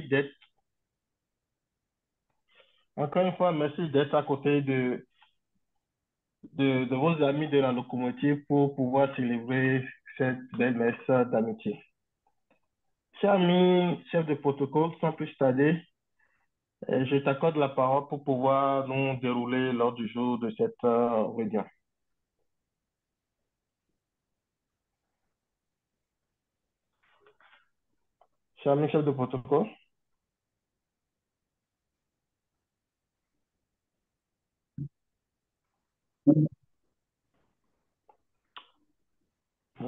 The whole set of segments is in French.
d'être, encore une fois, merci d'être à côté de vos amis de la locomotive pour pouvoir célébrer cette belle messe d'amitié. Cher ami, chef de protocole, sans plus tarder, je t'accorde la parole pour pouvoir nous dérouler l'ordre du jour de cette réunion. Cher ami, chef de protocole, nous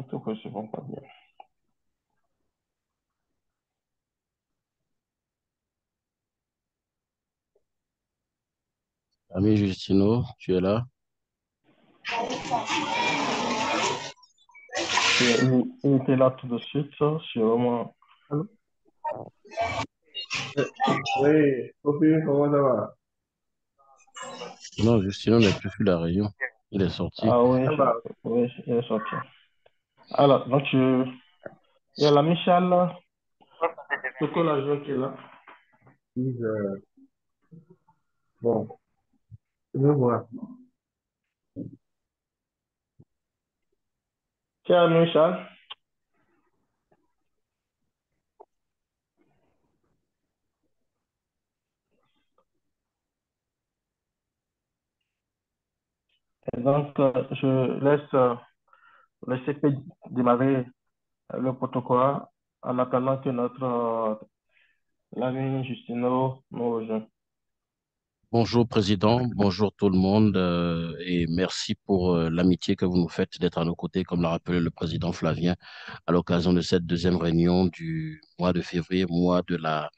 te recevons pas bien. Ami Justino, tu es là? Il était là tout de suite, c'est vraiment... Allô? Oui, copine, comment ça va? Non, Justino n'est plus sur la réunion. Il est sorti. Ah oui, oui, il est sorti. Alors, il y a l'ami Charles, protocole adjoint qui est là. Bon, je vois. Cher ami Charles, et donc je laisse le CP démarrer le protocole en attendant que notre l'ami Justino nous rejoigne. Bonjour, Président. Bonjour tout le monde. Et merci pour l'amitié que vous nous faites d'être à nos côtés, comme l'a rappelé le Président Flavien, à l'occasion de cette deuxième réunion du mois de février, mois de la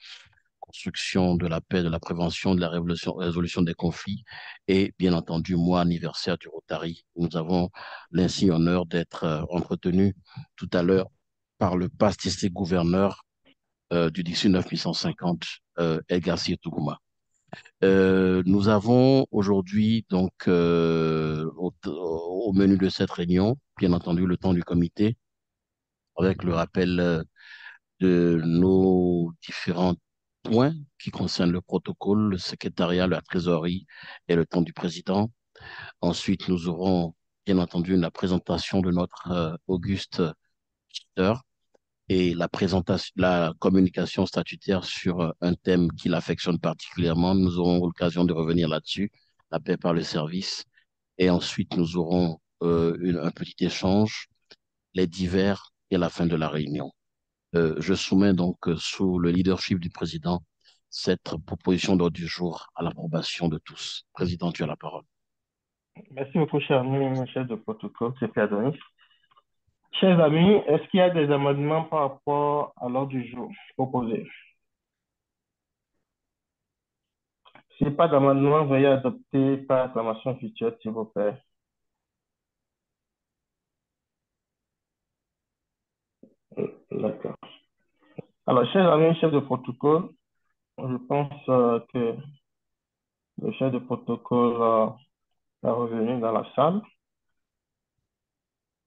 construction de la paix, de la prévention, de la résolution des conflits et, bien entendu, mois anniversaire du Rotary. Nous avons l'insigne honneur d'être entretenus tout à l'heure par le pastistique gouverneur du district 9850, Edgar Tougouma. Nous avons aujourd'hui, donc, au menu de cette réunion, bien entendu, le temps du comité, avec le rappel de nos différents points qui concernent le protocole, le secrétariat, la trésorerie et le temps du président. Ensuite, nous aurons, bien entendu, la présentation de notre Auguste Tuteur et la présentation, la communication statutaire sur un thème qui l'affectionne particulièrement. Nous aurons l'occasion de revenir là-dessus, la paix par le service. Et ensuite, nous aurons un petit échange, les divers et la fin de la réunion. Je soumets donc sous le leadership du président cette proposition d'ordre du jour à l'approbation de tous. Président, tu as la parole. Merci beaucoup, cher ami chef de protocole, CP Adonis. Chers amis, est-ce qu'il y a des amendements par rapport à l'ordre du jour proposé? S'il n'y a pas d'amendement, veuillez adopter par acclamation virtuelle, s'il vous plaît. D'accord. Alors, chers amis, chef de protocole, je pense que le chef de protocole est revenu dans la salle.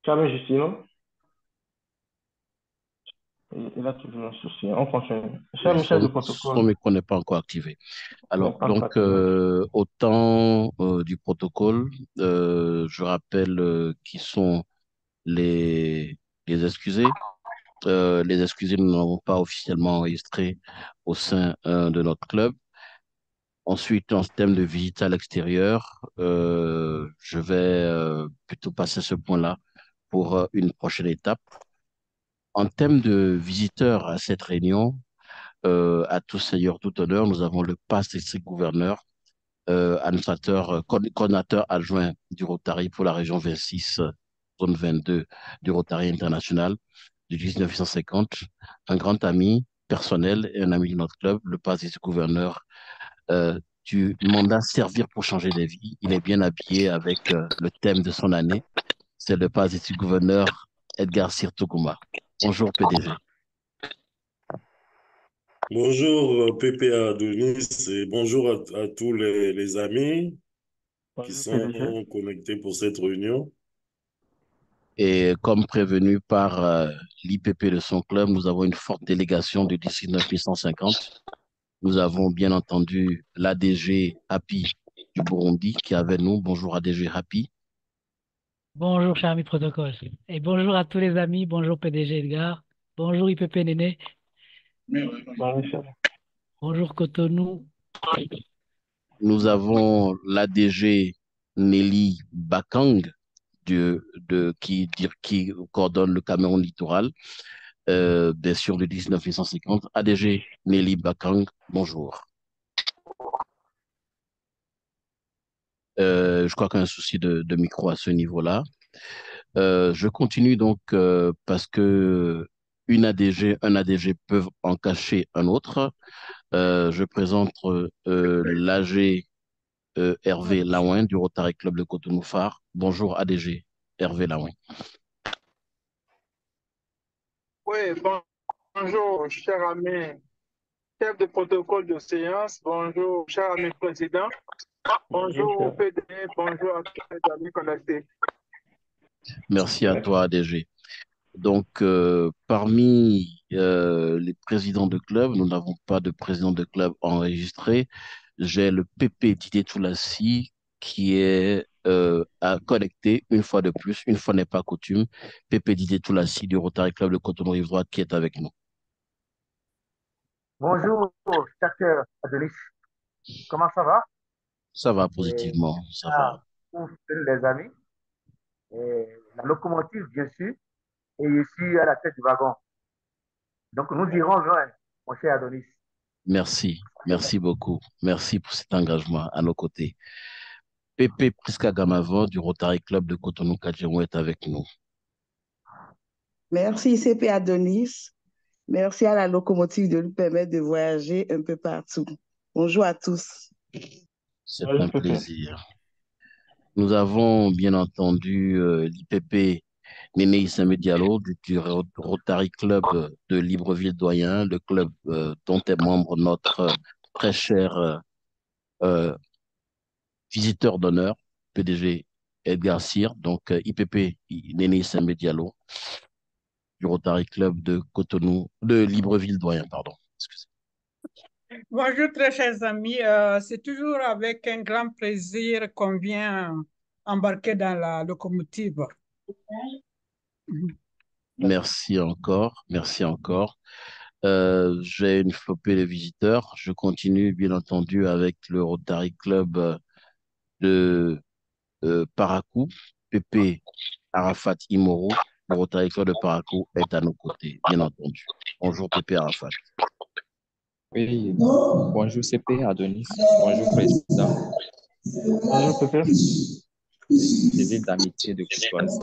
Cher ami Justino, il a toujours un souci. On continue. Cher Oui, ami, chef de son protocole, micro n'est pas encore activé. n'est Alors, pas encore donc, activé. au temps du protocole, je rappelle qui sont les, les excusés. Les excusés, nous n'avons pas officiellement enregistré au sein de notre club. Ensuite, en thème de visite à l'extérieur, je vais plutôt passer ce point-là pour une prochaine étape. En thème de visiteurs à cette réunion, à tout seigneur, tout honneur, nous avons le passe district gouverneur, administrateur, coordinateur adjoint du Rotary pour la région 26, zone 22 du Rotary international du 1950, un grand ami personnel et un ami de notre club, le passe district gouverneur du mandat Servir pour changer des vies. Il est bien habillé avec le thème de son année. C'est le passe du gouverneur Edgar Sirtougouma. Bonjour PDG. Bonjour PPA Denis et bonjour à tous les amis qui Bonjour, sont PDG. connectés pour cette réunion. Et comme prévenu par l'IPP de son club, nous avons une forte délégation de 19 150. Nous avons bien entendu l'ADG Happy du Burundi qui est avec nous. Bonjour ADG Happy. Bonjour, cher ami protocole. Et bonjour à tous les amis. Bonjour, PDG Edgar. Bonjour, IPP Néné. Bon, Michel. Bonjour, Cotonou. Nous avons l'ADG Nelly Bakang qui coordonne le Cameroun littoral, bien sûr, de 19 150. ADG Nelly Bakang, bonjour. Je crois qu'il y a un souci de micro à ce niveau-là. Je continue donc parce que un ADG peuvent en cacher un autre. Je présente l'AG Hervé Lawin du Rotary Club de Cotonou-Phare. Bonjour ADG Hervé Lawin. Oui, bonjour, cher ami, chef de protocole de séance, bonjour, cher ami président, bonjour au PD, bonjour à tous les amis connectés. Merci à toi ADG. Donc, parmi les présidents de club, nous n'avons pas de président de club enregistré. J'ai le PP Didier Toulassi qui est à connecter une fois de plus, une fois n'est pas coutume. PP Didier Toulassi du Rotary Club de Cotonou-Rive Droite qui est avec nous. Bonjour, cher Adelis. Comment ça va? Ça va Et positivement, ça va. pour les amis, la locomotive, bien sûr, et je suis à la tête du wagon. Donc, nous dirons loin, mon cher Adonis. Merci, merci beaucoup. Merci pour cet engagement à nos côtés. PP Priska Gamavon du Rotary Club de Cotonou-Kadjiron est avec nous. Merci CP Adonis. Merci à la locomotive de nous permettre de voyager un peu partout. Bonjour à tous. C'est un plaisir. Nous avons bien entendu l'IPP Néné Issame Diallo du Rotary Club de Libreville-Doyen, le club dont est membre notre très cher euh, visiteur d'honneur, PDG Edgar Cyr, donc IPP Néné Issame Diallo du Rotary Club de Cotonou, de Libreville-Doyen, pardon. Excusez. Bonjour très chers amis, c'est toujours avec un grand plaisir qu'on vient embarquer dans la locomotive. Merci encore, merci encore. J'ai une flopée de visiteurs. Je continue bien entendu avec le Rotary Club de Parakou, Pépé Arafat Imoro, le Rotary Club de Parakou est à nos côtés, bien entendu. Bonjour Pépé Arafat. Oui, bonjour CP Adonis, bonjour Président, Bonjour, Pépé. plaisir d'amitié de courtoisie.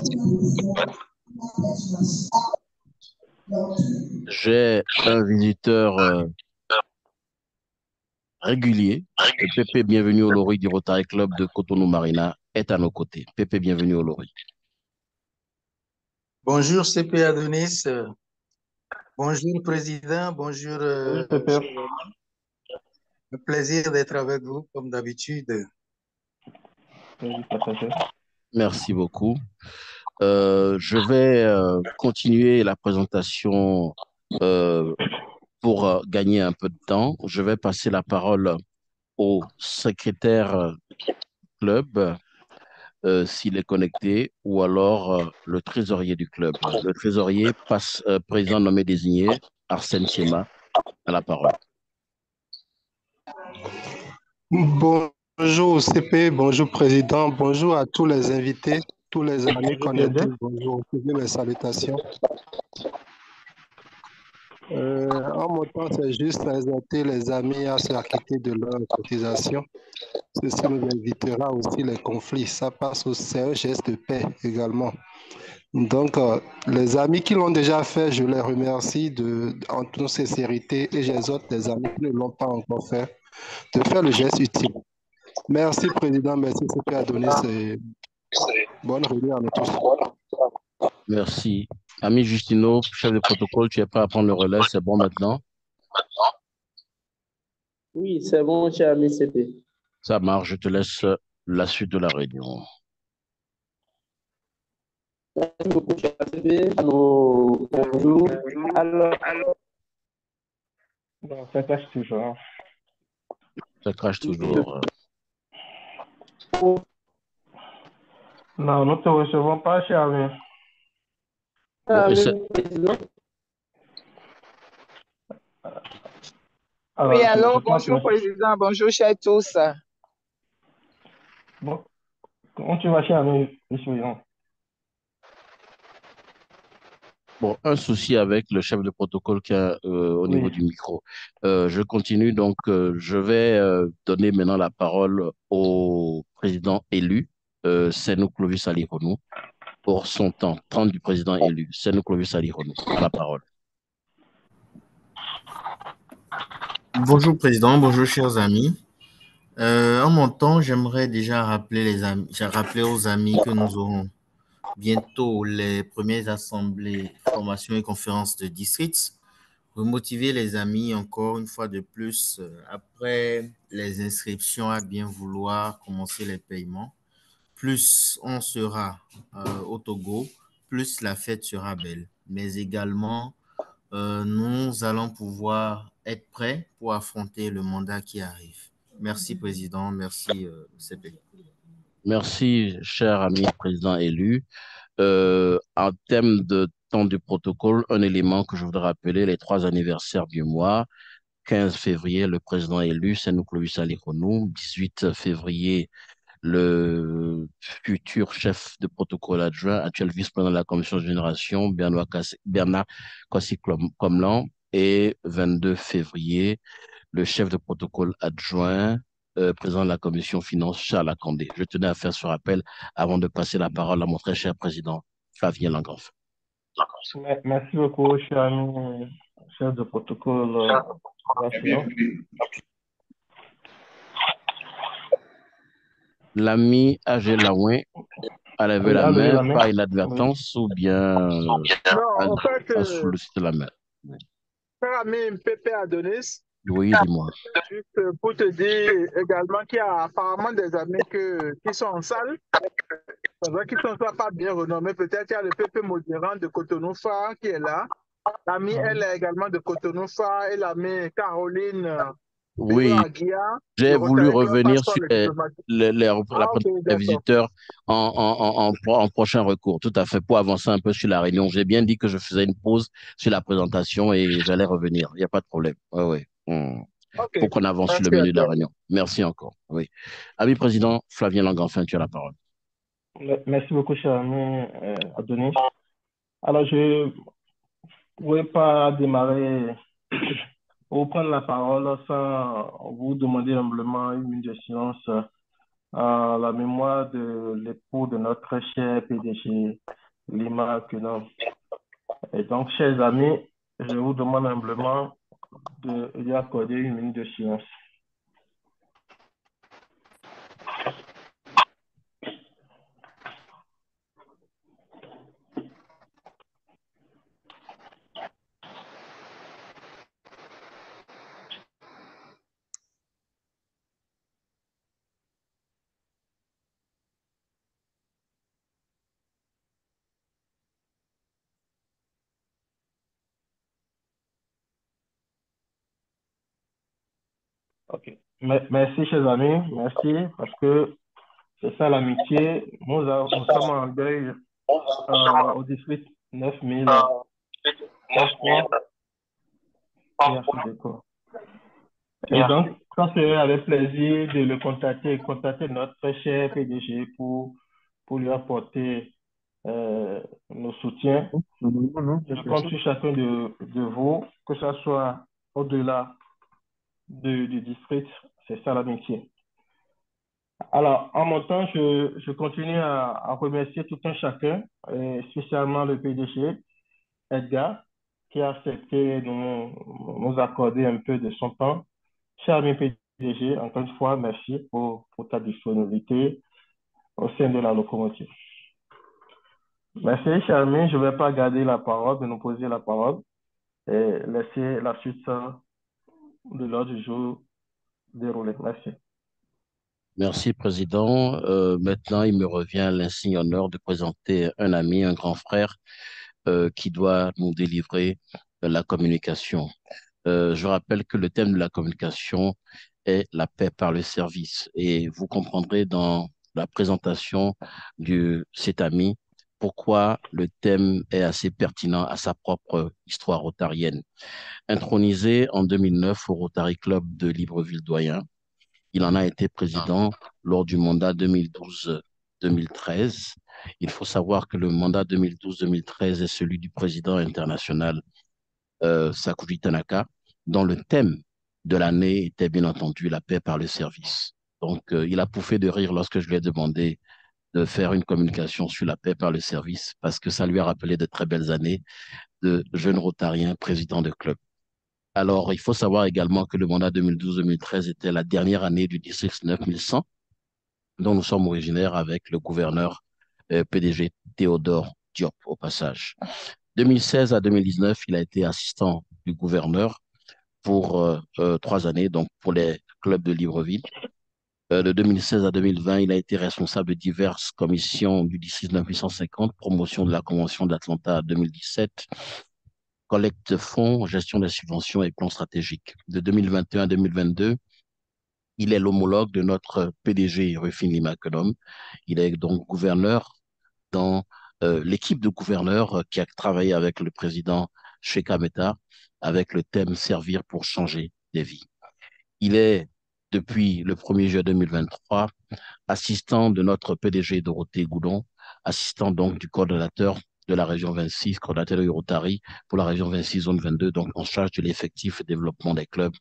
J'ai un visiteur régulier. Pépé, bienvenue au Lori du Rotary Club de Cotonou Marina, est à nos côtés. Pépé, bienvenue au Lori. Bonjour CP Adonis, bonjour Président, bonjour. Bonjour, Pépé. Le plaisir d'être avec vous comme d'habitude. Merci beaucoup. Je vais continuer la présentation pour gagner un peu de temps. Je vais passer la parole au secrétaire club s'il est connecté ou alors le trésorier du club. Le trésorier passe président nommé désigné, Arsène Siema, à la parole. Bonjour CP, bonjour Président, bonjour à tous les invités, tous les amis connectés, bonjour, mes salutations. En mon temps, c'est juste exhorter les amis à s'acquitter de leur cotisation. Ceci nous évitera aussi les conflits. Ça passe au geste de paix également. Donc, les amis qui l'ont déjà fait, je les remercie en toute sincérité et j'exhorte les amis qui ne l'ont pas encore fait de faire le geste utile. Merci, Président. Merci, CP Adonis. Et bonne réunion à nous tous. Merci. Ami Justino, chef de protocole, tu es prêt à prendre le relais? C'est bon maintenant? Oui, c'est bon, cher ami CP. Ça marche, je te laisse la suite de la réunion. Merci beaucoup, cher CP. Bonjour. Alors, Non, ça cache toujours. Ça crache toujours. Non, nous ne te recevons pas, cher ami. Président. Alors, Oui, je alors, pense bonjour, que... Président. Bonjour, chers tous. Bon, comment tu vas, cher ami? Bon, un souci avec le chef de protocole qui a, au niveau Oui. du micro. Je continue, donc je vais donner maintenant la parole au président élu, Senou Clovis Ali Renou, pour son temps. 30 du président élu, Senou Clovis Ali Renou. À la parole. Bonjour Président, bonjour chers amis. En mon temps, j'aimerais déjà rappeler aux amis que nous aurons bientôt les premières assemblées, formations et conférences de districts. Remotiver les amis encore une fois de plus après les inscriptions à bien vouloir commencer les paiements. Plus on sera au Togo, plus la fête sera belle. Mais également, nous allons pouvoir être prêts pour affronter le mandat qui arrive. Merci, Président. Merci, CP. Merci, cher ami président élu. En termes de temps du protocole, un élément que je voudrais rappeler, les 3 anniversaires du mois. 15 février, le président élu, Senou Clovis Ali Renou. 18 février, le futur chef de protocole adjoint, actuel vice-président de la commission de génération, Bernard Kossi-Komlan. Et 22 février, le chef de protocole adjoint, président de la commission finance, Charles Akandé. Je tenais à faire ce rappel avant de passer la parole à mon très cher président, Flavien Langoff. Merci beaucoup, cher ami, chef de protocole. L'ami Agé Laouin a levé la main par inadvertance ou bien Non, en fait, a sollicité la main. cher ami Pépé Adonis, Oui, dis-moi. juste pour te dire également qu'il y a apparemment des amis qui sont en salle. C'est vrai qu'ils ne sont pas bien renommés. Peut-être qu'il y a le Pépé Modérant de Cotonou-Phare qui est là. L'amie, elle est également de Cotonou-Phare et l'amie Caroline Oui, j'ai voulu revenir sur les visiteurs en prochain recours, tout à fait, pour avancer un peu sur la réunion. J'ai bien dit que je faisais une pause sur la présentation et j'allais revenir. Il n'y a pas de problème. Oui. Pour qu'on avance sur le menu de la réunion. Merci encore. Oui. Ami président, Flavien Langanfin, tu as la parole. Merci beaucoup, cher ami Adonis. Alors, je ne pourrais pas démarrer ou prendre la parole sans vous demander humblement une minute de silence à la mémoire de l'époux de notre cher PDG, Lima Kenon. Et donc, chers amis, je vous demande humblement de lui accorder une minute de silence. Ok. Merci, chers amis. Merci, parce que c'est ça l'amitié. Nous sommes en deuil au district 9033. Merci beaucoup. Et donc, ça serait avec plaisir de le contacter notre cher PDG pour lui apporter nos soutiens. Je compte sur chacun de vous, que ce soit au-delà du district. C'est ça l'amitié. Alors, en mon temps, je continue à remercier tout un chacun, et spécialement le PDG, Edgar, qui a accepté de nous accorder un peu de son temps. Cher ami PDG, encore une fois, merci pour ta disponibilité au sein de la locomotive. Merci, cher ami. Je ne vais pas garder la parole, de nous poser la parole et laisser la suite de l'ordre du jour dérouler. Merci. Merci, Président. Maintenant, il me revient l'insigne honneur de présenter un ami, un grand frère qui doit nous délivrer la communication. Je rappelle que le thème de la communication est la paix par le service. Et vous comprendrez dans la présentation de cet ami pourquoi le thème est assez pertinent à sa propre histoire rotarienne. Intronisé en 2009 au Rotary Club de Libreville-Doyen, il en a été président lors du mandat 2012-2013. Il faut savoir que le mandat 2012-2013 est celui du président international Sakuji Tanaka, dont le thème de l'année était bien entendu la paix par le service. Donc, il a pouffé de rire lorsque je lui ai demandé de faire une communication sur la paix par le service, parce que ça lui a rappelé de très belles années de jeune rotarien, président de club. Alors, il faut savoir également que le mandat 2012-2013 était la dernière année du district 9100, dont nous sommes originaires avec le gouverneur PDG Théodore Diop, au passage. 2016 à 2019, il a été assistant du gouverneur pour 3 années, donc pour les clubs de Libreville. De 2016 à 2020, il a été responsable de diverses commissions du district 9850, promotion de la Convention d'Atlanta 2017, collecte de fonds, gestion des subventions et plan stratégique. De 2021 à 2022, il est l'homologue de notre PDG Rufin Lima-Kenom. Il est donc gouverneur dans l'équipe de gouverneurs qui a travaillé avec le président Sheikh Meta avec le thème Servir pour changer des vies. Il est, depuis le 1er juillet 2023, assistant de notre PDG Dorothée Goudon, assistant donc du coordonnateur de la région 26, coordonnateur de Rotary pour la région 26, zone 22, donc en charge de l'effectif et développement des clubs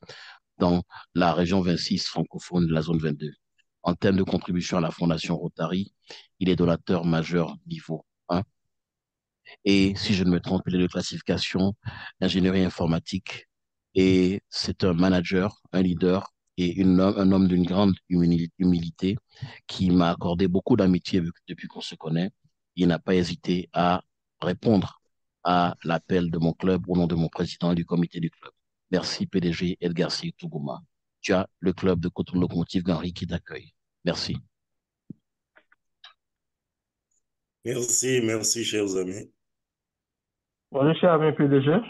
dans la région 26 francophone de la zone 22. En termes de contribution à la Fondation Rotary, il est donateur majeur niveau 1. Et si je ne me trompe, il est de classification ingénierie informatique. Et c'est un manager, un leader et un homme d'une grande humilité qui m'a accordé beaucoup d'amitié depuis qu'on se connaît. Il n'a pas hésité à répondre à l'appel de mon club au nom de mon président et du comité du club. Merci PDG Edgar C. Tougouma. Tu as le club de Coton Locomotive Gary qui t'accueille. Merci. Merci, merci, chers amis. Bonjour, cher ami PDG.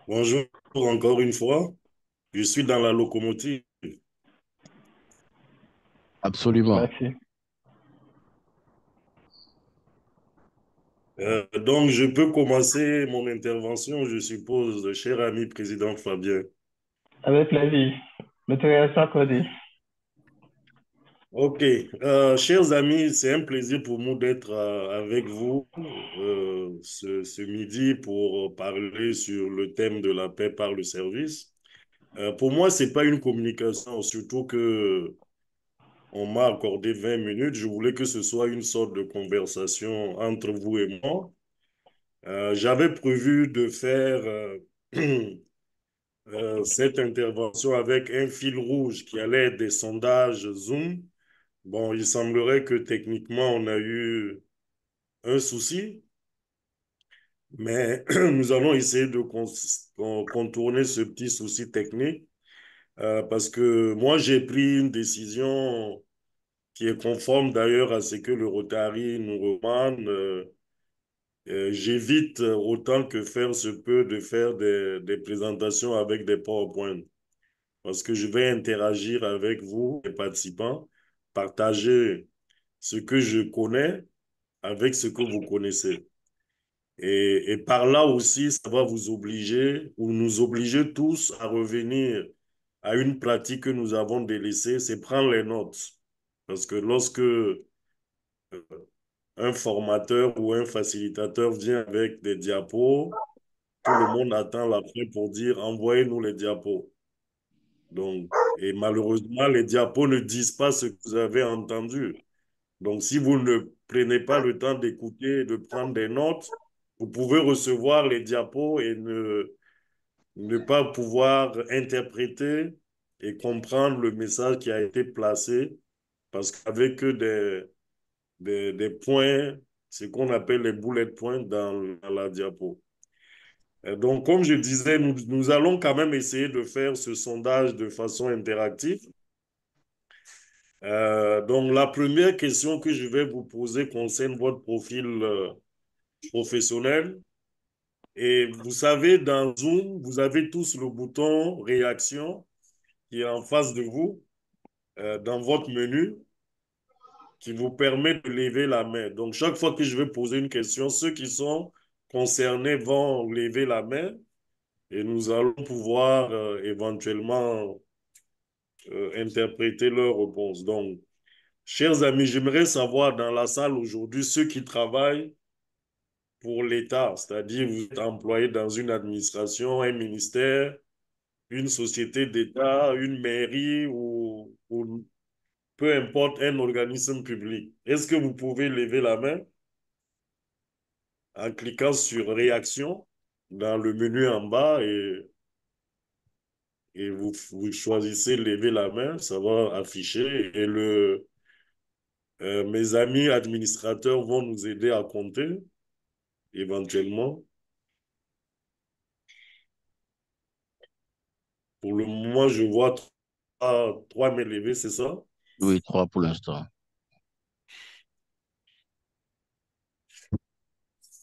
Bonjour encore une fois. Je suis dans la locomotive. Absolument. Merci. Donc, je peux commencer mon intervention, je suppose, cher ami président Fabien. Avec plaisir. L'autorisation accordée. Ok. Chers amis, c'est un plaisir pour nous d'être avec vous ce midi pour parler sur le thème de la paix par le service. Pour moi, c'est pas une communication, surtout que on m'a accordé 20 minutes. Je voulais que ce soit une sorte de conversation entre vous et moi. J'avais prévu de faire cette intervention avec un fil rouge qui allait être des sondages Zoom. Bon, il semblerait que techniquement, on a eu un souci, mais nous allons essayer de contourner ce petit souci technique parce que moi, j'ai pris une décision qui est conforme d'ailleurs à ce que le Rotary nous demande. J'évite autant que faire se peut de faire des présentations avec des PowerPoint parce que je vais interagir avec vous, les participants, partager ce que je connais avec ce que vous connaissez. Et par là aussi, ça va vous obliger ou nous obliger tous à revenir à une pratique que nous avons délaissée, c'est prendre les notes. Parce que lorsque un formateur ou un facilitateur vient avec des diapos, tout le monde attend la fin pour dire envoyez-nous les diapos. Donc, et malheureusement, les diapos ne disent pas ce que vous avez entendu. Donc, si vous ne prenez pas le temps d'écouter et de prendre des notes, vous pouvez recevoir les diapos et ne pas pouvoir interpréter et comprendre le message qui a été placé parce qu'avec des points, ce qu'on appelle les bullet points dans la diapo. Et donc, comme je disais, nous allons quand même essayer de faire ce sondage de façon interactive. Donc, la première question que je vais vous poser concerne votre profil professionnel. Et vous savez, dans Zoom, vous avez tous le bouton réaction qui est en face de vous dans votre menu qui vous permet de lever la main. Donc, chaque fois que je vais poser une question, ceux qui sont concernés vont lever la main et nous allons pouvoir éventuellement interpréter leurs réponses. Donc, chers amis, j'aimerais savoir dans la salle aujourd'hui ceux qui travaillent pour l'État, c'est-à-dire vous êtes employé dans une administration, un ministère, une société d'État, une mairie ou peu importe un organisme public. Est-ce que vous pouvez lever la main en cliquant sur réaction dans le menu en bas et vous choisissez lever la main, ça va afficher et mes amis administrateurs vont nous aider à compter éventuellement. Pour le moment, je vois trois mains levées, c'est ça? Oui, 3 pour l'instant.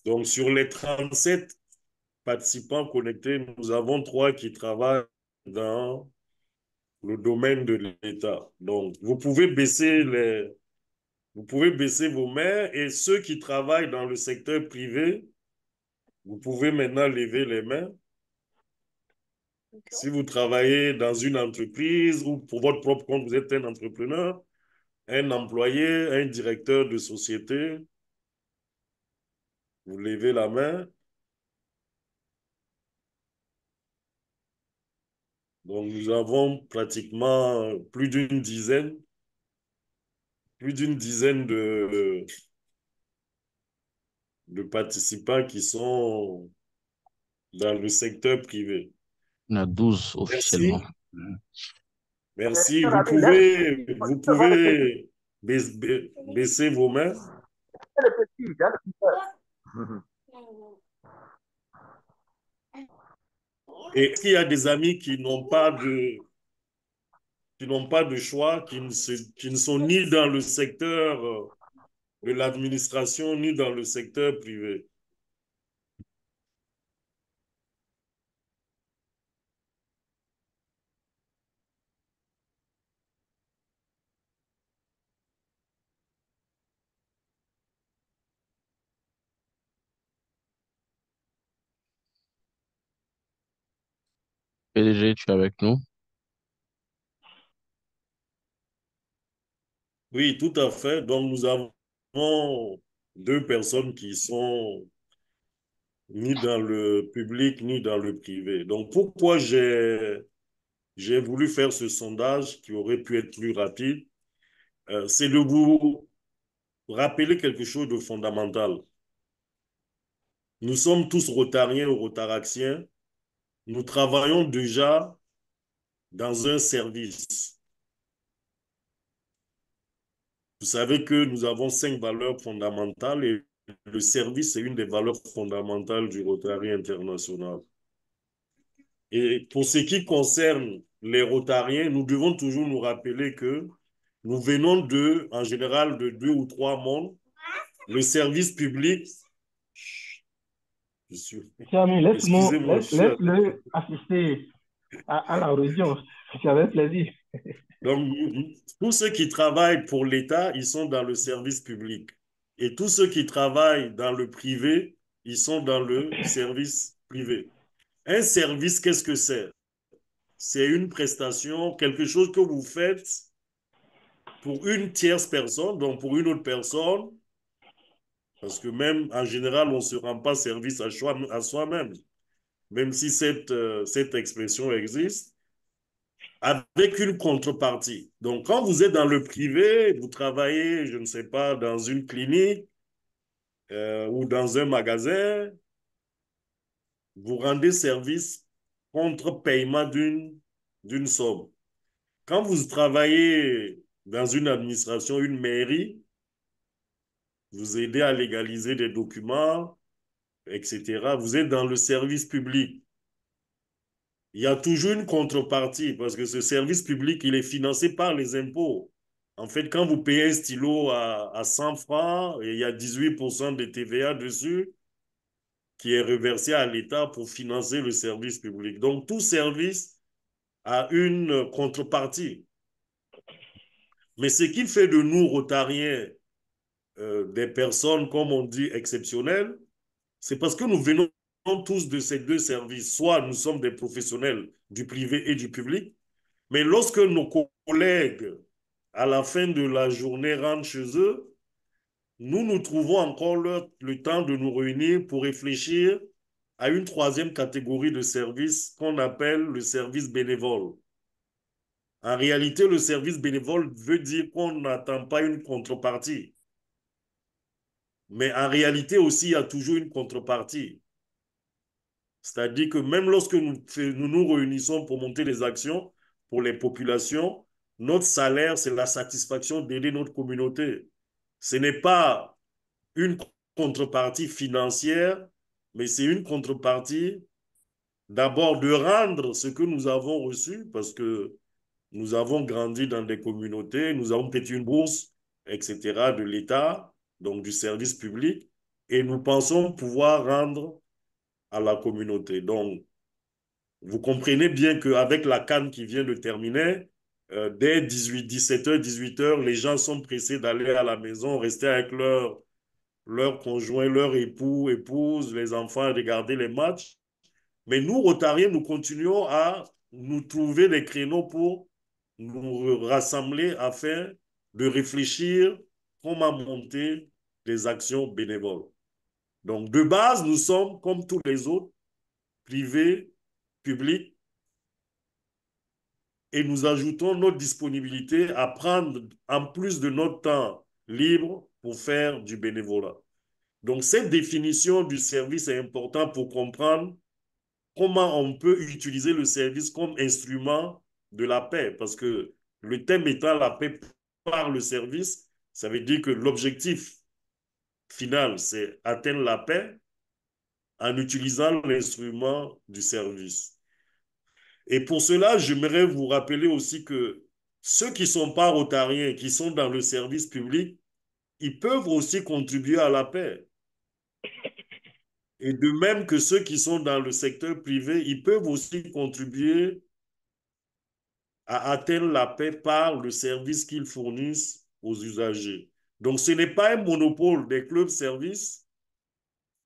Donc, sur les 37 participants connectés, nous avons 3 qui travaillent dans le domaine de l'État. Donc, vous pouvez baisser vos mains et ceux qui travaillent dans le secteur privé, vous pouvez maintenant lever les mains. Si vous travaillez dans une entreprise ou pour votre propre compte, vous êtes un entrepreneur, un employé, un directeur de société, vous levez la main. Donc, nous avons pratiquement plus d'une dizaine de participants qui sont dans le secteur privé. Il y en a 12 officiellement. Merci. Vous pouvez baisser vos mains. Et est-ce qu'il y a des amis qui n'ont pas de choix, qui ne sont ni dans le secteur de l'administration, ni dans le secteur privé? PDG, tu es avec nous? Oui, tout à fait. Donc, nous avons 2 personnes qui sont ni dans le public, ni dans le privé. Donc, pourquoi j'ai voulu faire ce sondage qui aurait pu être plus rapide, c'est de vous rappeler quelque chose de fondamental. Nous sommes tous rotariens ou rotaraxiens. Nous travaillons déjà dans un service. Vous savez que nous avons 5 valeurs fondamentales et le service est une des valeurs fondamentales du Rotary international. Et pour ce qui concerne les rotariens, nous devons toujours nous rappeler que nous venons en général de 2 ou 3 mondes. Le service public. Chami, Excusez-moi. laisse-le assister à la réunion. C'est avec plaisir. Donc, tous ceux qui travaillent pour l'État, ils sont dans le service public. Et tous ceux qui travaillent dans le privé, ils sont dans le service privé. Un service, qu'est-ce que c'est? C'est une prestation, quelque chose que vous faites pour une tierce personne, donc pour une autre personne, parce que même en général, on ne se rend pas service à soi-même, même si cette expression existe, avec une contrepartie. Donc, quand vous êtes dans le privé, vous travaillez, je ne sais pas, dans une clinique ou dans un magasin, vous rendez service contre paiement d'une somme. Quand vous travaillez dans une administration, une mairie, vous aidez à légaliser des documents, etc. Vous êtes dans le service public. Il y a toujours une contrepartie parce que ce service public, il est financé par les impôts. En fait, quand vous payez un stylo à 100 francs, et il y a 18% de TVA dessus qui est reversé à l'État pour financer le service public. Donc, tout service a une contrepartie. Mais ce qui fait de nous, Rotariens, des personnes, comme on dit, exceptionnelles, c'est parce que nous venons tous de ces deux services. Soit nous sommes des professionnels du privé et du public, mais lorsque nos collègues, à la fin de la journée, rentrent chez eux, nous trouvons encore le temps de nous réunir pour réfléchir à une troisième catégorie de service qu'on appelle le service bénévole. En réalité, le service bénévole veut dire qu'on n'attend pas une contrepartie. Mais en réalité aussi, il y a toujours une contrepartie. C'est-à-dire que même lorsque nous réunissons pour monter des actions pour les populations, notre salaire, c'est la satisfaction d'aider notre communauté. Ce n'est pas une contrepartie financière, mais c'est une contrepartie d'abord de rendre ce que nous avons reçu, parce que nous avons grandi dans des communautés, nous avons peut-être une bourse, etc., de l'État, donc du service public, et nous pensons pouvoir rendre à la communauté. Donc, vous comprenez bien qu'avec la CAN qui vient de terminer, dès 17h, 18h, les gens sont pressés d'aller à la maison, rester avec leur conjoint, leur époux, épouse, les enfants, regarder les matchs. Mais nous, Rotariens, nous continuons à nous trouver des créneaux pour nous rassembler afin de réfléchir comment monter des actions bénévoles. Donc, de base, nous sommes, comme tous les autres, privés, publics, et nous ajoutons notre disponibilité à prendre, en plus de notre temps libre, pour faire du bénévolat. Donc, cette définition du service est importante pour comprendre comment on peut utiliser le service comme instrument de la paix, parce que le thème étant la paix par le service, ça veut dire que l'objectif final, c'est atteindre la paix en utilisant l'instrument du service. Et pour cela, j'aimerais vous rappeler aussi que ceux qui ne sont pas rotariens, qui sont dans le service public, ils peuvent aussi contribuer à la paix. Et de même que ceux qui sont dans le secteur privé, ils peuvent aussi contribuer à atteindre la paix par le service qu'ils fournissent aux usagers. Donc, ce n'est pas un monopole des clubs-services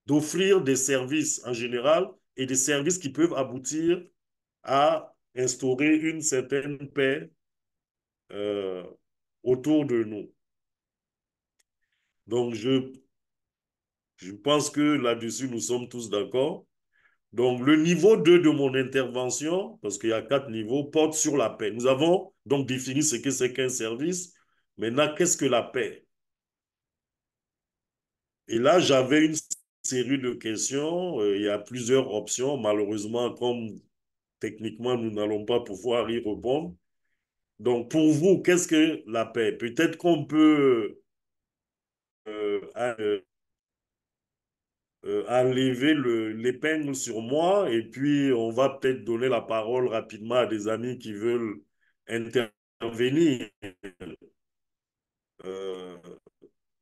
d'offrir des services en général et des services qui peuvent aboutir à instaurer une certaine paix autour de nous. Donc, je pense que là-dessus, nous sommes tous d'accord. Donc, le niveau 2 de mon intervention, parce qu'il y a 4 niveaux, porte sur la paix. Nous avons donc défini ce que c'est qu'un service. Maintenant, qu'est-ce que la paix? Et là, j'avais une série de questions. Il y a plusieurs options. Malheureusement, comme techniquement, nous n'allons pas pouvoir y répondre. Donc, pour vous, qu'est-ce que la paix? Peut-être qu'on peut enlever l'épingle sur moi et puis on va peut-être donner la parole rapidement à des amis qui veulent intervenir euh,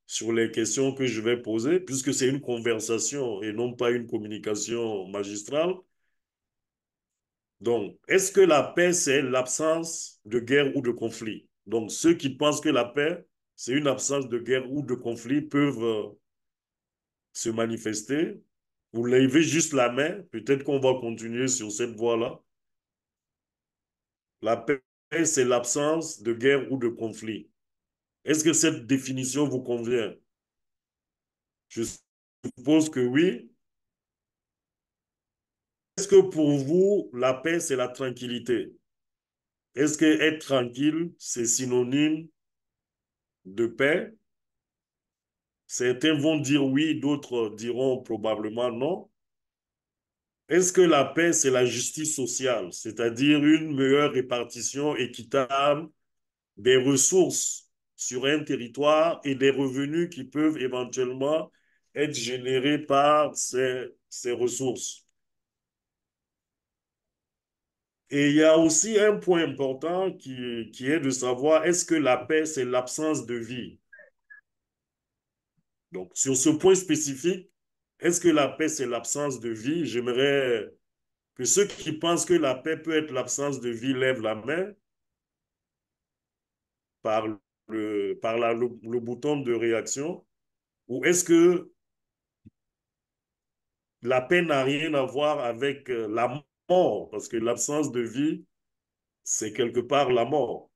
sur les questions que je vais poser, puisque c'est une conversation et non pas une communication magistrale. Donc, est-ce que la paix, c'est l'absence de guerre ou de conflit? Donc, ceux qui pensent que la paix, c'est une absence de guerre ou de conflit peuvent se manifester. Vous levez juste la main, peut-être qu'on va continuer sur cette voie-là. La paix, c'est l'absence de guerre ou de conflit. Est-ce que cette définition vous convient? Je suppose que oui. Est-ce que pour vous, la paix, c'est la tranquillité? Est-ce que être tranquille, c'est synonyme de paix? Certains vont dire oui, d'autres diront probablement non. Est-ce que la paix, c'est la justice sociale, c'est-à-dire une meilleure répartition équitable des ressources sur un territoire et des revenus qui peuvent éventuellement être générés par ces ressources? Et il y a aussi un point important qui est de savoir, est-ce que la paix, c'est l'absence de vie? Donc, sur ce point spécifique, est-ce que la paix, c'est l'absence de vie? J'aimerais que ceux qui pensent que la paix peut être l'absence de vie lèvent la main par le bouton de réaction. Ou est-ce que la paix n'a rien à voir avec la mort? Parce que l'absence de vie, c'est quelque part la mort.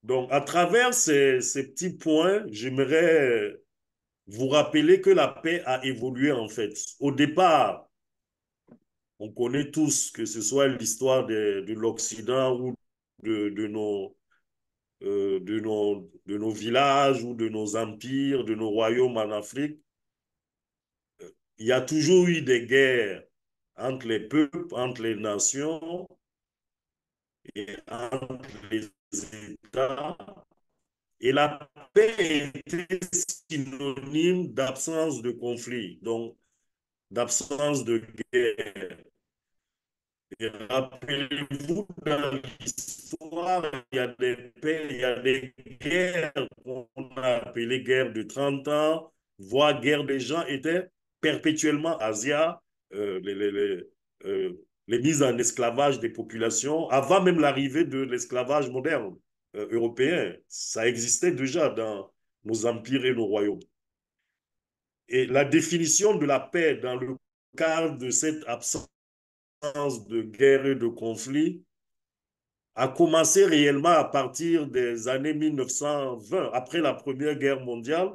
Donc, à travers ces petits points, j'aimerais vous rappeler que la paix a évolué en fait. Au départ, on connaît tous que ce soit l'histoire de l'Occident ou de nos villages ou de nos empires, de nos royaumes en Afrique. Il y a toujours eu des guerres entre les peuples, entre les nations et entre les États. Et la paix était synonyme d'absence de conflit, donc d'absence de guerre. Et rappelez-vous, dans l'histoire, il y a des paix, il y a des guerres qu'on a appelées guerres de 30 ans, voire guerre des gens, étaient perpétuellement Asia, les mises en esclavage des populations, avant même l'arrivée de l'esclavage moderne européen. Ça existait déjà dans nos empires et nos royaumes. Et la définition de la paix dans le cadre de cette absence de guerre et de conflit a commencé réellement à partir des années 1920, après la Première Guerre mondiale,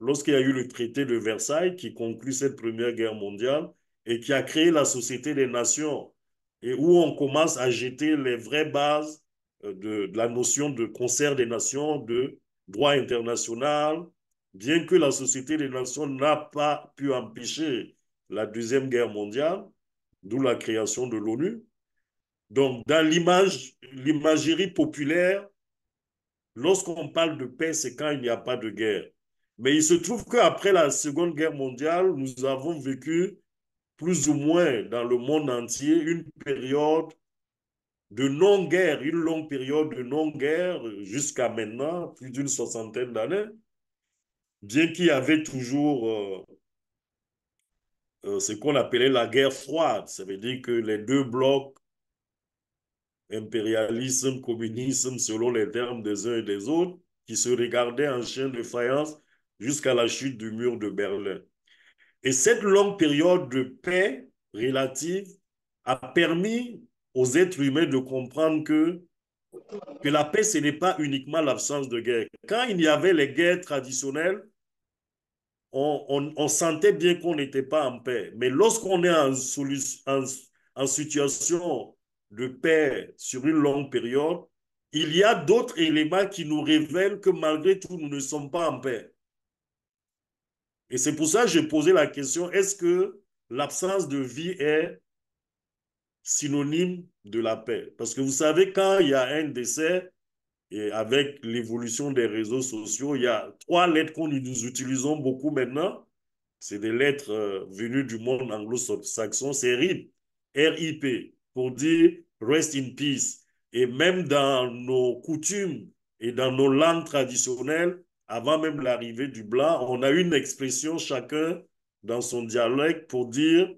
lorsqu'il y a eu le traité de Versailles qui conclut cette Première Guerre mondiale et qui a créé la Société des Nations et où on commence à jeter les vraies bases de la notion de concert des nations, de droit international, bien que la Société des Nations n'a pas pu empêcher la Deuxième Guerre mondiale, d'où la création de l'ONU. Donc, dans l'imagerie populaire, lorsqu'on parle de paix, c'est quand il n'y a pas de guerre. Mais il se trouve qu'après la Seconde Guerre mondiale, nous avons vécu plus ou moins dans le monde entier une période de non-guerre, une longue période de non-guerre jusqu'à maintenant, plus d'une soixantaine d'années, bien qu'il y avait toujours ce qu'on appelait la guerre froide. Ça veut dire que les deux blocs, impérialisme, communisme, selon les termes des uns et des autres, qui se regardaient en chien de faïence jusqu'à la chute du mur de Berlin. Et cette longue période de paix relative a permis aux êtres humains de comprendre que la paix, ce n'est pas uniquement l'absence de guerre. Quand il y avait les guerres traditionnelles, on sentait bien qu'on n'était pas en paix. Mais lorsqu'on est en situation de paix sur une longue période, il y a d'autres éléments qui nous révèlent que malgré tout, nous ne sommes pas en paix. Et c'est pour ça que j'ai posé la question, est-ce que l'absence de vie est synonyme de la paix? Parce que vous savez, quand il y a un décès, et avec l'évolution des réseaux sociaux, il y a 3 lettres que nous utilisons beaucoup maintenant. C'est des lettres venues du monde anglo-saxon. C'est RIP, R-I-P, pour dire Rest in Peace. Et même dans nos coutumes et dans nos langues traditionnelles, avant même l'arrivée du blanc, on a une expression chacun dans son dialecte pour dire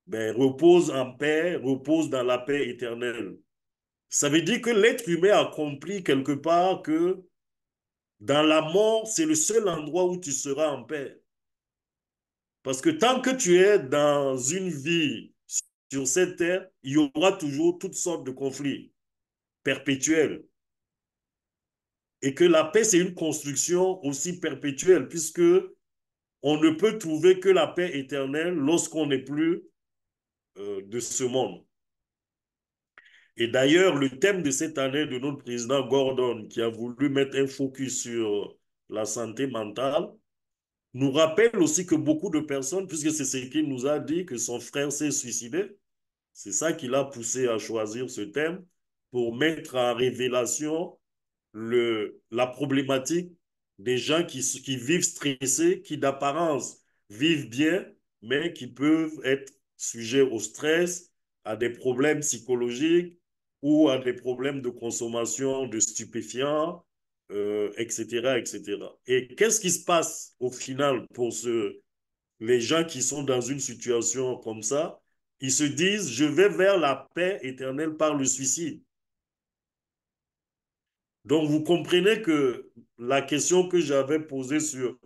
repose en paix, repose dans la paix éternelle. Ça veut dire que l'être humain a compris quelque part que dans la mort, c'est le seul endroit où tu seras en paix. Parce que tant que tu es dans une vie sur cette terre, il y aura toujours toutes sortes de conflits perpétuels. Et que la paix, c'est une construction aussi perpétuelle, puisque on ne peut trouver que la paix éternelle lorsqu'on n'est plus de ce monde. Et d'ailleurs, le thème de cette année de notre président Gordon, qui a voulu mettre un focus sur la santé mentale, nous rappelle aussi que beaucoup de personnes, puisque c'est ce qu'il nous a dit, que son frère s'est suicidé, c'est ça qui l'a poussé à choisir ce thème pour mettre en révélation la problématique des gens qui vivent stressés, qui d'apparence vivent bien, mais qui peuvent être sujets au stress, à des problèmes psychologiques ou à des problèmes de consommation de stupéfiants, etc., etc. Et qu'est-ce qui se passe au final pour les gens qui sont dans une situation comme ça? Ils se disent, je vais vers la paix éternelle par le suicide. Donc, vous comprenez que la question que j'avais posée sur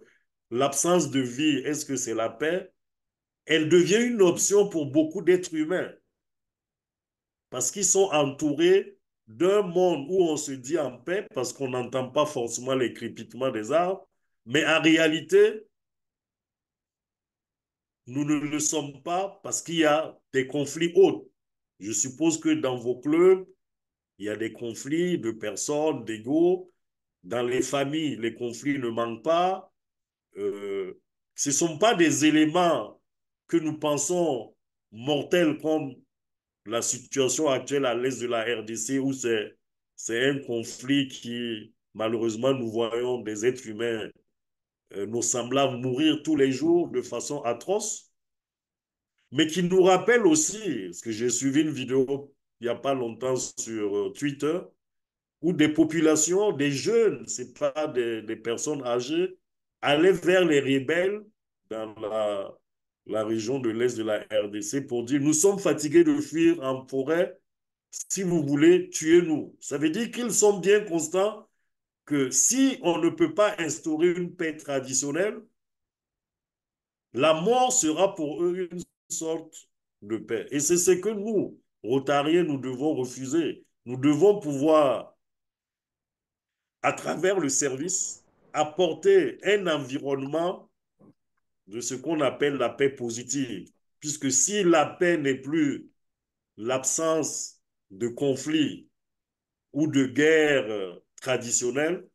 l'absence de vie, est-ce que c'est la paix? Elle devient une option pour beaucoup d'êtres humains parce qu'ils sont entourés d'un monde où on se dit en paix parce qu'on n'entend pas forcément les crépitements des arbres, mais en réalité, nous ne le sommes pas parce qu'il y a des conflits autres. Je suppose que dans vos clubs, il y a des conflits de personnes, d'égos. Dans les familles, les conflits ne manquent pas. Ce ne sont pas des éléments que nous pensons mortels comme la situation actuelle à l'est de la RDC où c'est un conflit qui, malheureusement, nous voyons des êtres humains, nos semblables mourir tous les jours de façon atroce, mais qui nous rappelle aussi, parce que j'ai suivi une vidéo il n'y a pas longtemps sur Twitter, où des populations, des jeunes, ce n'est pas des personnes âgées, allaient vers les rebelles dans la région de l'Est de la RDC pour dire, nous sommes fatigués de fuir en forêt, si vous voulez, tuez-nous. Ça veut dire qu'ils sont bien constants que si on ne peut pas instaurer une paix traditionnelle, la mort sera pour eux une sorte de paix. Et c'est ce que nous, Rotariens, nous devons refuser. Nous devons pouvoir, à travers le service, apporter un environnement de ce qu'on appelle la paix positive. Puisque si la paix n'est plus l'absence de conflits ou de guerres traditionnelles,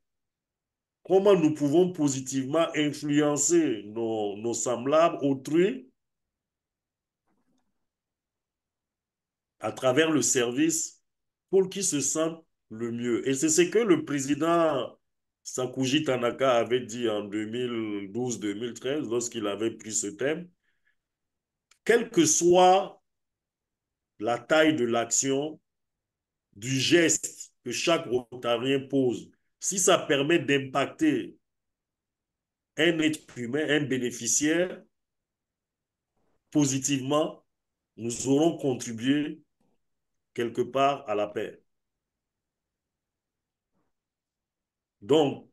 comment nous pouvons positivement influencer nos semblables autrui à travers le service pour qu'ils se sentent le mieux. Et c'est ce que le président Sakuji Tanaka avait dit en 2012-2013 lorsqu'il avait pris ce thème. Quelle que soit la taille de l'action, du geste que chaque Rotarien pose, si ça permet d'impacter un être humain, un bénéficiaire, positivement, nous aurons contribué quelque part à la paix. Donc,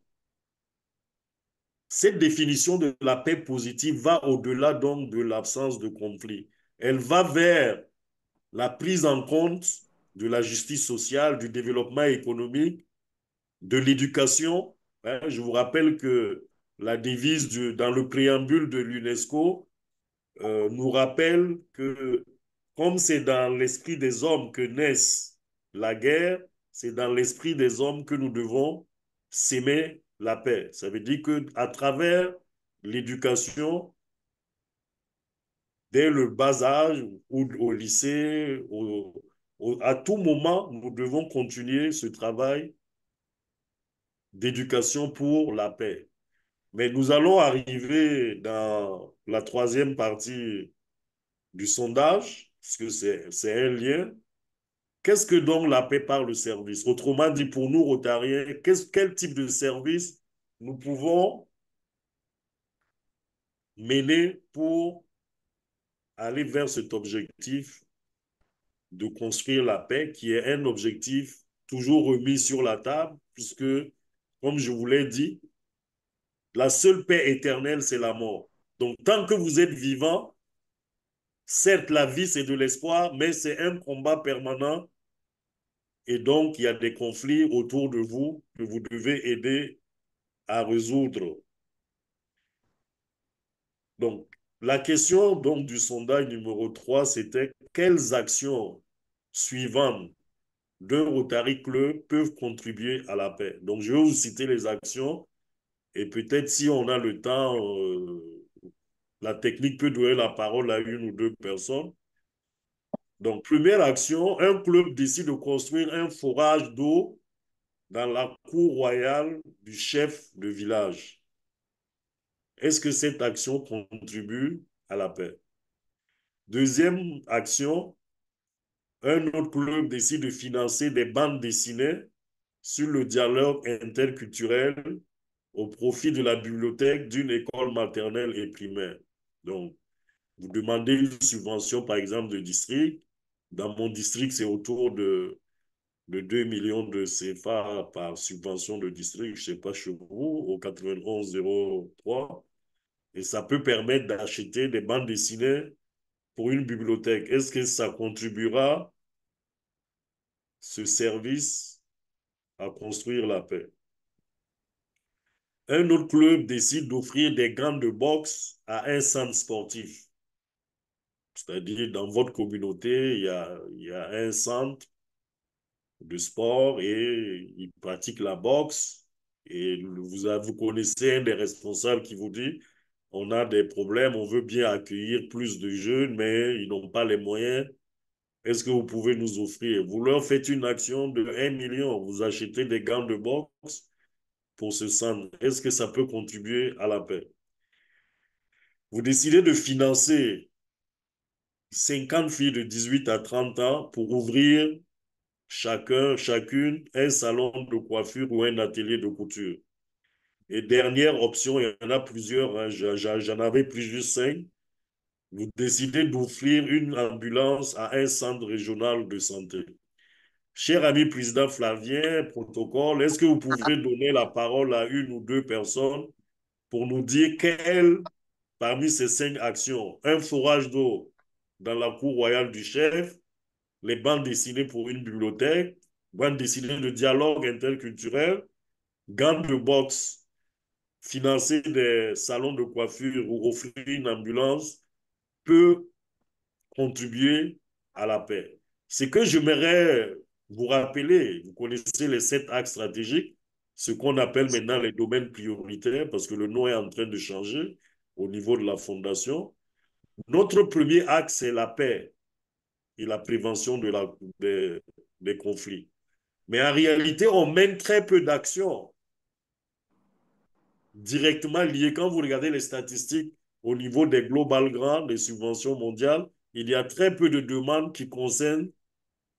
cette définition de la paix positive va au-delà donc de l'absence de conflit. Elle va vers la prise en compte de la justice sociale, du développement économique, de l'éducation. Je vous rappelle que la devise dans le préambule de l'UNESCO nous rappelle que comme c'est dans l'esprit des hommes que naissent la guerre, c'est dans l'esprit des hommes que nous devons s'aimer la paix. Ça veut dire qu'à travers l'éducation, dès le bas âge ou au lycée, à tout moment, nous devons continuer ce travail d'éducation pour la paix. Mais nous allons arriver dans la troisième partie du sondage, parce que c'est un lien. Qu'est-ce que donc la paix par le service? Autrement dit, pour nous, Rotariens, quel type de service nous pouvons mener pour aller vers cet objectif de construire la paix, qui est un objectif toujours remis sur la table, puisque, comme je vous l'ai dit, la seule paix éternelle, c'est la mort. Donc, tant que vous êtes vivant, certes, la vie, c'est de l'espoir, mais c'est un combat permanent. Et donc, il y a des conflits autour de vous que vous devez aider à résoudre. Donc, la question donc, du sondage numéro 3, c'était quelles actions suivantes d'un Rotary Club peuvent contribuer à la paix. Donc, je vais vous citer les actions et peut-être si on a le temps, la technique peut donner la parole à une ou deux personnes. Donc, première action, un club décide de construire un forage d'eau dans la cour royale du chef de village. Est-ce que cette action contribue à la paix? Deuxième action, un autre club décide de financer des bandes dessinées sur le dialogue interculturel au profit de la bibliothèque d'une école maternelle et primaire. Donc, vous demandez une subvention, par exemple, de district. Dans mon district, c'est autour de 2 millions de CFA par subvention de district, je ne sais pas chez vous, au 9103. Et ça peut permettre d'acheter des bandes dessinées pour une bibliothèque. Est-ce que ça contribuera, ce service, à construire la paix? Un autre club décide d'offrir des gants de boxe à un centre sportif. C'est-à-dire, dans votre communauté, il y a un centre de sport et ils pratiquent la boxe. Et vous connaissez un des responsables qui vous dit, on a des problèmes, on veut bien accueillir plus de jeunes, mais ils n'ont pas les moyens. Est-ce que vous pouvez nous offrir? Vous leur faites une action de 1 million, vous achetez des gants de boxe pour ce centre. Est-ce que ça peut contribuer à la paix? Vous décidez de financer 50 filles de 18 à 30 ans pour ouvrir chacune un salon de coiffure ou un atelier de couture. Et dernière option, il y en a plusieurs, hein, j'en avais plus juste 5. Vous décidez d'offrir une ambulance à un centre régional de santé. Cher ami président Flavien, protocole, est-ce que vous pouvez donner la parole à une ou deux personnes pour nous dire quelles, parmi ces 5 actions, un forage d'eau dans la cour royale du chef, les bandes dessinées pour une bibliothèque, bandes dessinées de dialogue interculturel, gants de boxe, financer des salons de coiffure ou offrir une ambulance peut contribuer à la paix. Ce que j'aimerais vous rappeler, vous connaissez les 7 axes stratégiques, ce qu'on appelle maintenant les domaines prioritaires, parce que le nom est en train de changer au niveau de la fondation. Notre premier axe, c'est la paix et la prévention des conflits. Mais en réalité, on mène très peu d'actions directement liées. Quand vous regardez les statistiques au niveau des global grants, des subventions mondiales, il y a très peu de demandes qui concernent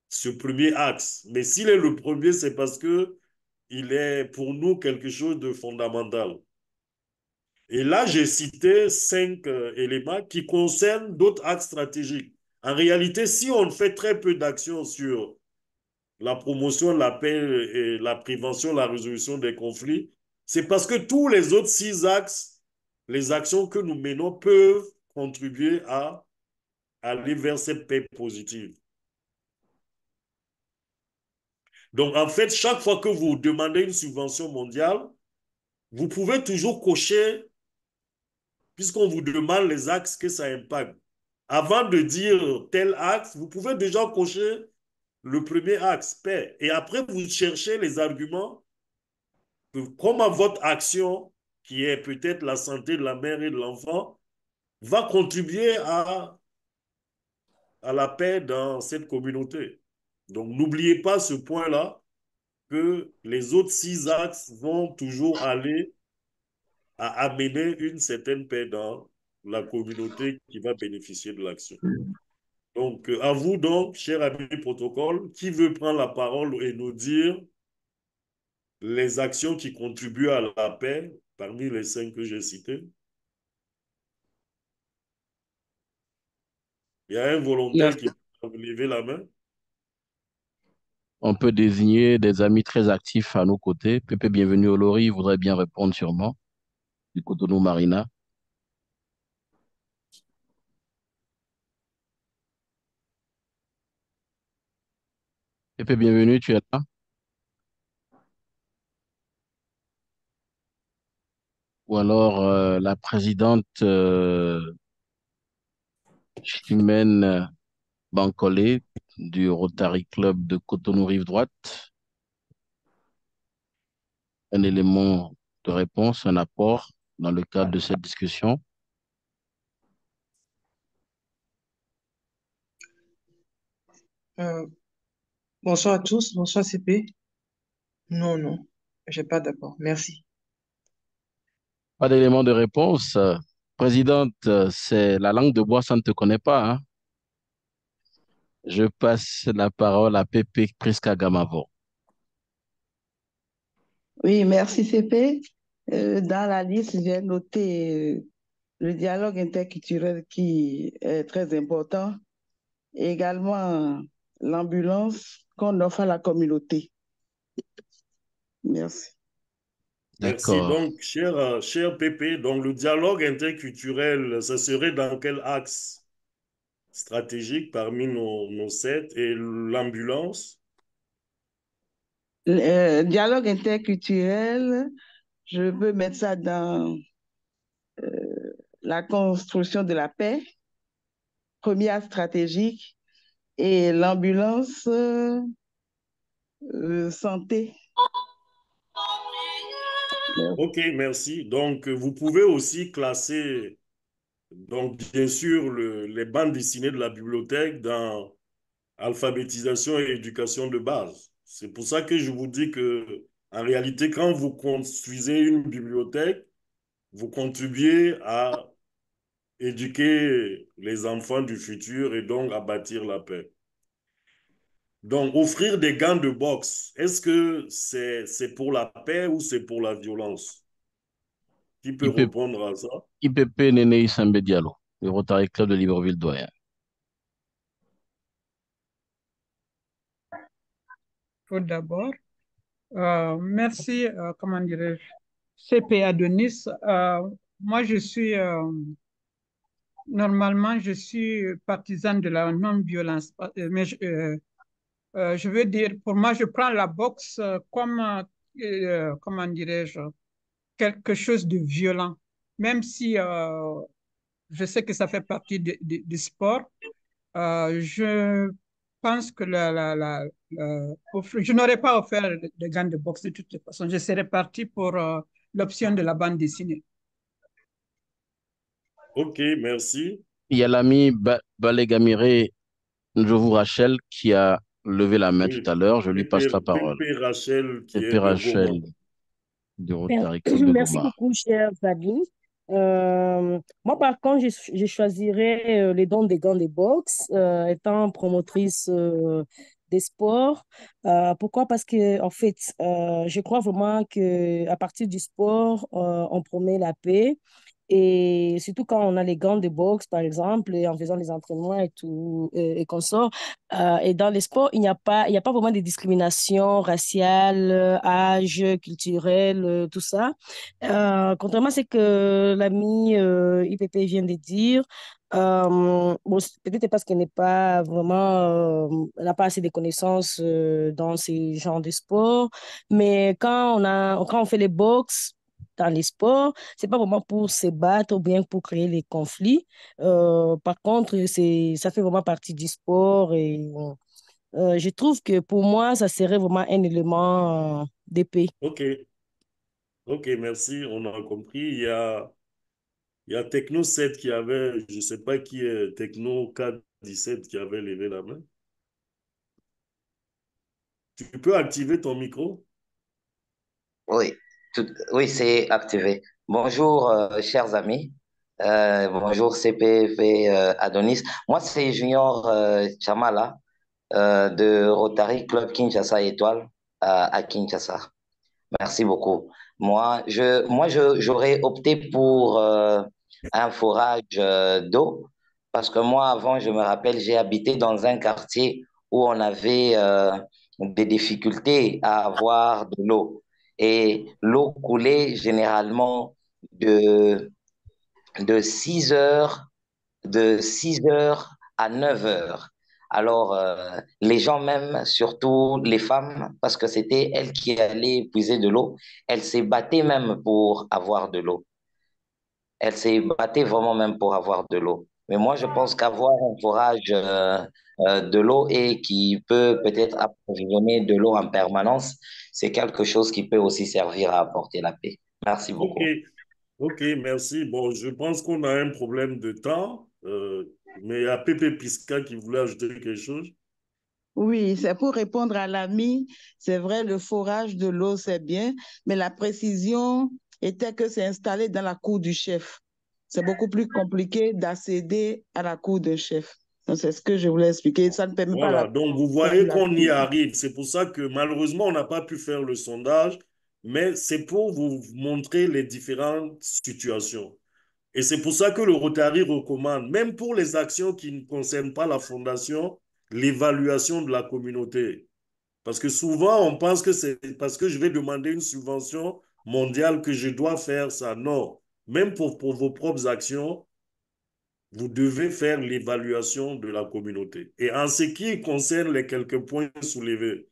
ce premier axe. Mais s'il est le premier, c'est parce que il est pour nous quelque chose de fondamental. Et là, j'ai cité 5 éléments qui concernent d'autres axes stratégiques. En réalité, si on fait très peu d'actions sur la promotion de la paix et la prévention, la résolution des conflits, c'est parce que tous les autres 6 axes, les actions que nous menons peuvent contribuer à aller vers cette paix positive. Donc, en fait, chaque fois que vous demandez une subvention mondiale, vous pouvez toujours cocher, puisqu'on vous demande les axes que ça impacte. Avant de dire tel axe, vous pouvez déjà cocher le premier axe, paix. Et après, vous cherchez les arguments que, comment votre action, qui est peut-être la santé de la mère et de l'enfant, va contribuer à la paix dans cette communauté. Donc, n'oubliez pas ce point-là, que les autres 6 axes vont toujours aller à amener une certaine paix dans la communauté qui va bénéficier de l'action. Donc, à vous donc, cher ami protocole, qui veut prendre la parole et nous dire les actions qui contribuent à la paix parmi les 5 que j'ai cités? Il y a un volontaire qui peut lever la main. On peut désigner des amis très actifs à nos côtés. Pépé, bienvenue au Lori, il voudrait bien répondre sûrement. Du Cotonou Marina. Pépé, bienvenue, tu es là? Ou alors la présidente Chimène Bancolé du Rotary Club de Cotonou Rive Droite. Un élément de réponse, un apport dans le cadre de cette discussion. Bonsoir à tous, bonsoir CP. Non, non, j'ai pas d'apport. Merci. Pas d'élément de réponse. Présidente, c'est la langue de bois, ça ne te connaît pas, hein? Je passe la parole à Pepe Priska Gamavo. Oui, merci CP. Dans la liste, j'ai noté le dialogue interculturel qui est très important, et également l'ambulance qu'on offre à la communauté. Merci. Merci. D'accord. Donc, cher Pépé, donc le dialogue interculturel, ça serait dans quel axe stratégique parmi nos 7 et l'ambulance? Dialogue interculturel, je veux mettre ça dans la construction de la paix, première stratégique, et l'ambulance santé. Ok, merci. Donc, vous pouvez aussi classer, donc, bien sûr, les bandes dessinées de la bibliothèque dans alphabétisation et éducation de base. C'est pour ça que je vous dis que, en réalité, quand vous construisez une bibliothèque, vous contribuez à éduquer les enfants du futur et donc à bâtir la paix. Donc, offrir des gants de boxe, est-ce que c'est pour la paix ou c'est pour la violence? Qui peut répondre à ça? IPP Nene Issambe Diallo, le Rotary Club de Libreville-Doyen. Tout d'abord, merci, comment dirais-je, CP Adonis. Moi, normalement, je suis partisane de la non-violence, mais je veux dire, pour moi, je prends la boxe comme, comment dirais-je, quelque chose de violent, même si je sais que ça fait partie du sport. Je pense que je n'aurais pas offert de gants de boxe de toutes les façons. Je serais parti pour l'option de la bande dessinée. Ok, merci. Il y a l'ami Balegamire Njovu Rachel qui a levé la main tout à l'heure. Je lui passe la parole. Pépé Rachel qui est Pépé de Rachel Goma. du Rotary Club de Merci Goma. beaucoup, cher Fabien. Moi, par contre, je choisirais les dons des gants de boxe, étant promotrice des sports. Pourquoi? Parce que, en fait, je crois vraiment que à partir du sport, on promet la paix. Et surtout quand on a les gants de boxe, par exemple, et en faisant les entraînements et tout, et qu'on sort. Et dans les sports, il n'y a pas vraiment de discrimination raciale, âge, culturelle, tout ça. Contrairement à ce que l'ami IPP vient de dire, bon, peut-être parce qu'elle n'est pas vraiment, elle n'a pas assez de connaissances dans ces genres de sports, mais quand on fait les box dans les sports, c'est pas vraiment pour se battre ou bien pour créer les conflits. Par contre, ça fait vraiment partie du sport et je trouve que pour moi, ça serait vraiment un élément d'épée. Ok, ok, merci, on a compris. Il y a Techno 7 qui avait, je ne sais pas qui est, Techno K17 qui avait levé la main. Tu peux activer ton micro? Oui, oui, c'est activé. Bonjour, chers amis. Bonjour, CPV Adonis. Moi, c'est Junior Chamala de Rotary Club Kinshasa Étoile à Kinshasa. Merci beaucoup. J'aurais opté pour un forage d'eau parce que moi, avant, je me rappelle, j'ai habité dans un quartier où on avait des difficultés à avoir de l'eau. Et l'eau coulait généralement de, de 6 heures, de 6 heures à 9 heures. Alors, les gens même, surtout les femmes, parce que c'était elles qui allaient puiser de l'eau, elles se battaient même pour avoir de l'eau. Elles se battaient vraiment même pour avoir de l'eau. Mais moi, je pense qu'avoir un forage de l'eau et qui peut peut-être approvisionner de l'eau en permanence, c'est quelque chose qui peut aussi servir à apporter la paix. Merci Ok, beaucoup. ok, merci. Bon, je pense qu'on a un problème de temps, mais il y a Pépé Pisca qui voulait ajouter quelque chose. Oui, c'est pour répondre à l'ami. C'est vrai, le forage de l'eau, c'est bien, mais la précision était que c'est installé dans la cour du chef. C'est beaucoup plus compliqué d'accéder à la cour d'un chef. Donc, c'est ce que je voulais expliquer. Ça ne permet pas Voilà, la donc vous voyez qu'on y arrive. C'est pour ça que malheureusement, on n'a pas pu faire le sondage, mais c'est pour vous montrer les différentes situations. Et c'est pour ça que le Rotary recommande, même pour les actions qui ne concernent pas la fondation, l'évaluation de la communauté. Parce que souvent, on pense que c'est parce que je vais demander une subvention mondiale que je dois faire ça. Non, même pour vos propres actions, vous devez faire l'évaluation de la communauté. Et en ce qui concerne les quelques points soulevés,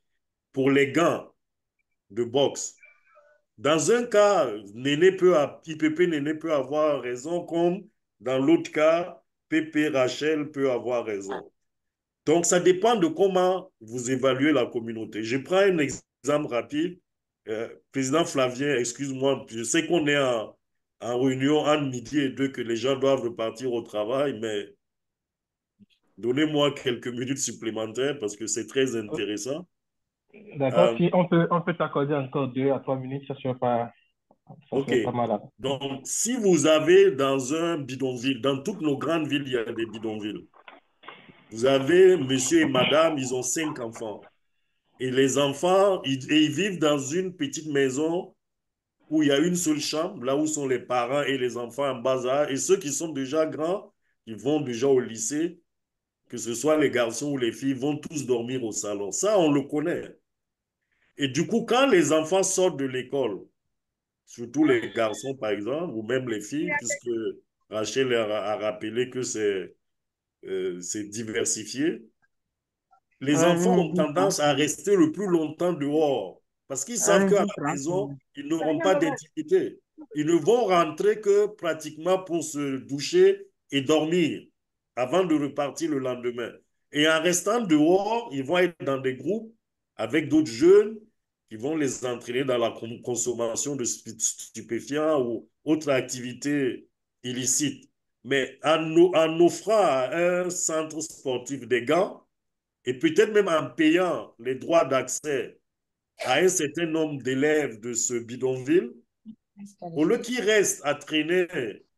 pour les gants de boxe, dans un cas, IPP Néné peut avoir raison, comme dans l'autre cas, PP Rachel peut avoir raison. Donc, ça dépend de comment vous évaluez la communauté. Je prends un exemple rapide. Président Flavien, excuse-moi, je sais qu'on est en réunion entre midi et deux, que les gens doivent repartir au travail, mais donnez-moi quelques minutes supplémentaires parce que c'est très intéressant. D'accord, Euh, si on peut t'accorder encore 2 à 3 minutes, ça OK. serait pas mal. Donc, si vous avez dans un bidonville, dans toutes nos grandes villes, il y a des bidonvilles. Vous avez monsieur et madame, ils ont 5 enfants. Et les enfants, ils vivent dans une petite maison où il y a une seule chambre, là où sont les parents et les enfants en bas âge. Et ceux qui sont déjà grands, ils vont déjà au lycée, que ce soit les garçons ou les filles, vont tous dormir au salon. Ça, on le connaît. Et du coup, quand les enfants sortent de l'école, surtout les garçons par exemple, ou même les filles, puisque Rachel a rappelé que c'est diversifié, les enfants ont tendance à rester le plus longtemps dehors parce qu'ils savent qu'à la maison, ils n'auront pas d'intimité. Ils ne vont rentrer que pratiquement pour se doucher et dormir avant de repartir le lendemain. Et en restant dehors, ils vont être dans des groupes avec d'autres jeunes qui vont les entraîner dans la consommation de stupéfiants ou autres activités illicites. Mais en offrant à un centre sportif des gants, et peut-être même en payant les droits d'accès à un certain nombre d'élèves de ce bidonville, au lieu qu'ils restent à traîner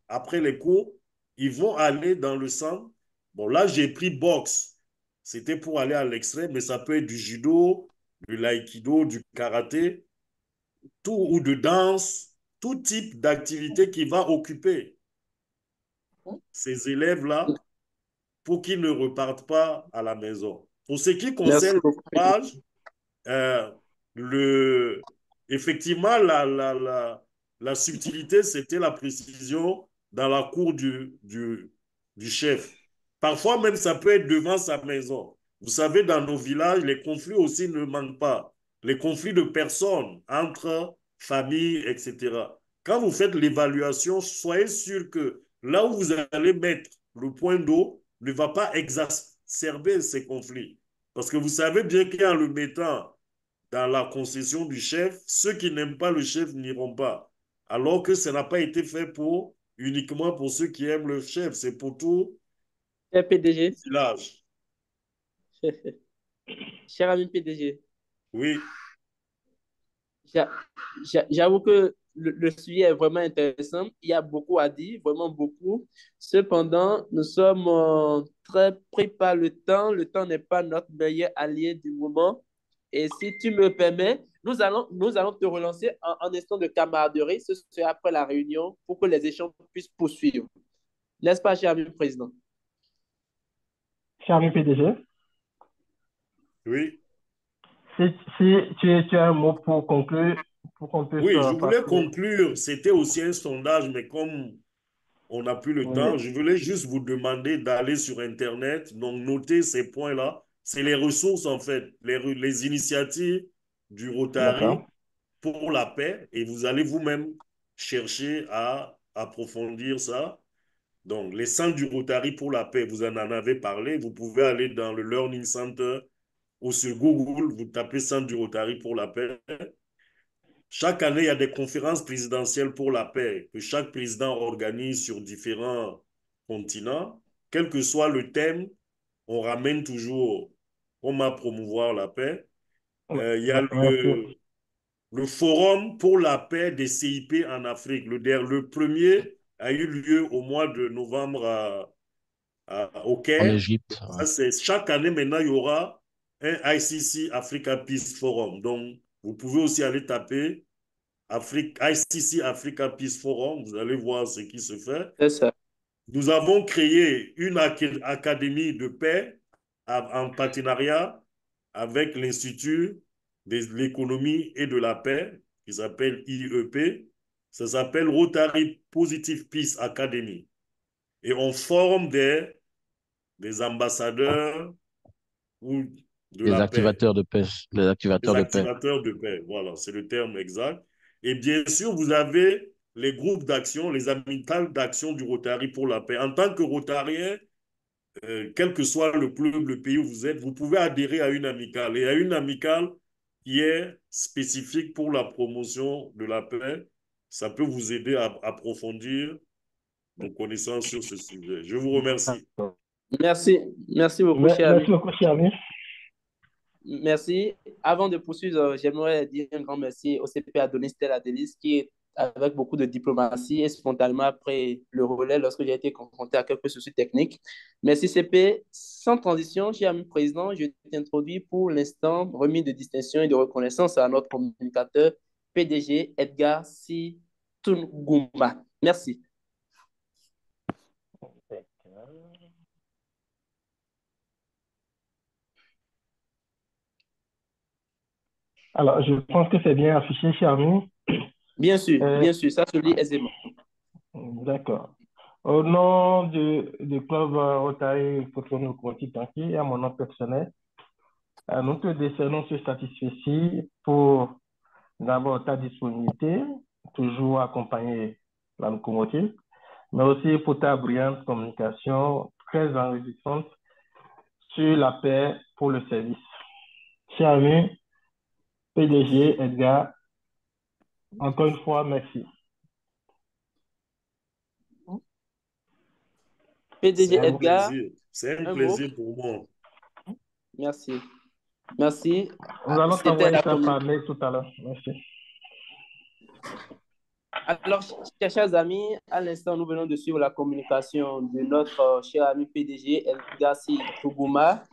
après les cours, ils vont aller dans le centre. Bon, là, j'ai pris boxe. C'était pour aller à l'extrême, mais ça peut être du judo, du l'aïkido, du karaté, tout, ou de danse, tout type d'activité qui va occuper ces élèves-là pour qu'ils ne repartent pas à la maison. Pour ce qui concerne l'âge, euh, effectivement, la subtilité, c'était la précision dans la cour du chef. Parfois même, ça peut être devant sa maison. Vous savez, dans nos villages, les conflits aussi ne manquent pas. Les conflits de personnes entre familles, etc. Quand vous faites l'évaluation, soyez sûr que là où vous allez mettre le point d'eau ne va pas exacerber ces conflits. Parce que vous savez bien qu'en le mettant dans la concession du chef, ceux qui n'aiment pas le chef n'iront pas. Alors que ça n'a pas été fait uniquement pour ceux qui aiment le chef, c'est pour tout PDG. le village. Cher ami PDG. Oui. J'avoue que le sujet est vraiment intéressant. Il y a beaucoup à dire, vraiment beaucoup. Cependant, nous sommes très pris par le temps. Le temps n'est pas notre meilleur allié du moment. Et si tu me permets, nous allons te relancer en instant de camaraderie. Ce sera après la réunion pour que les échanges puissent poursuivre. N'est-ce pas, cher ami président? Cher ami PDG, Oui. si tu as un mot pour conclure, pour qu'on puisse Oui, je voulais passer. conclure. C'était aussi un sondage, mais comme on n'a plus le temps, je voulais juste vous demander d'aller sur Internet, donc noter ces points-là. C'est les ressources, en fait, les initiatives du Rotary pour la paix, et vous allez vous-même chercher à approfondir ça. Donc, les centres du Rotary pour la paix, vous en avez parlé. Vous pouvez aller dans le Learning Center ou sur Google, vous tapez Centre du Rotary pour la paix. Chaque année, il y a des conférences présidentielles pour la paix que chaque président organise sur différents continents. Quel que soit le thème, on ramène toujours comment promouvoir la paix. Il y a le forum pour la paix des CIP en Afrique. Le premier a eu lieu au mois de novembre au En Caire. Égypte. Chaque année, maintenant, il y aura un ICC Africa Peace Forum. Donc, vous pouvez aussi aller taper ICC Africa Peace Forum. Vous allez voir ce qui se fait. C'est ça. Nous avons créé une académie de paix en partenariat avec l'Institut de l'économie et de la paix, qui s'appelle IEP. Ça s'appelle Rotary Positive Peace Academy. Et on forme des ambassadeurs ou de Les la paix. activateurs de paix. Les activateurs Les de paix. activateurs de paix, voilà, c'est le terme exact. Et bien sûr, vous avez les groupes d'action, les amicales d'action du Rotary pour la paix. En tant que Rotarien, quel que soit le club, le pays où vous êtes, vous pouvez adhérer à une amicale. Et à une amicale qui est spécifique pour la promotion de la paix, ça peut vous aider à approfondir vos connaissances sur ce sujet. Je vous remercie. Merci. Merci beaucoup, cher ami. Merci beaucoup, cher ami. Merci. Avant de poursuivre, j'aimerais dire un grand merci au CP Adonis Stella Delis qui est avec beaucoup de diplomatie et spontanément après le relais lorsque j'ai été confronté à quelques soucis techniques. Merci CP. Sans transition, cher ami président, je t'introduis pour l'instant remis de distinction et de reconnaissance à notre communicateur PDG Edgar Situngumba. Merci. Alors, je pense que c'est bien affiché, cher ami. Bien sûr, ça se lit aisément. D'accord. Au nom du club Rotary Cotonou Tanki et à mon nom personnel, nous te décernons ce satisfait pour d'abord ta disponibilité, toujours accompagner la locomotive, mais aussi pour ta brillante communication très enrichissante sur la paix pour le service. Cher ami, PDG Edgar, encore une fois, merci. PDG Edgar. C'est un plaisir pour moi. Merci. Merci. Nous allons t'envoyer ça par mail tout à l'heure. Merci. Alors, chers amis, à l'instant, nous venons de suivre la communication de notre cher ami PDG Edgar Situngumba.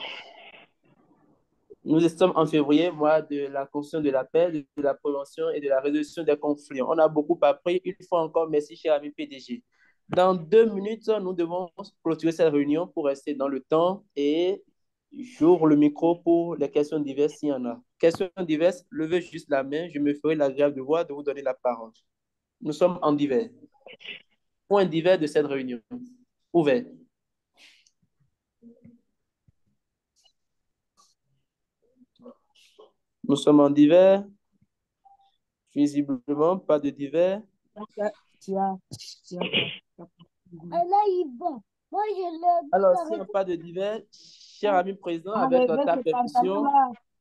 Nous sommes en février, mois de la construction de la paix, de la prévention et de la résolution des conflits. On a beaucoup appris. Une fois encore, merci, cher ami PDG. Dans 2 minutes, nous devons clôturer cette réunion pour rester dans le temps et j'ouvre le micro pour les questions diverses s'il y en a. Questions diverses, levez juste la main. Je me ferai l'agréable devoir de vous donner la parole. Nous sommes en divers. Point divers de cette réunion. Ouvert. Nous sommes en divers. Visiblement, pas de divers. Alors, s'il n'y a pas de divers, cher ami président, avec ta permission,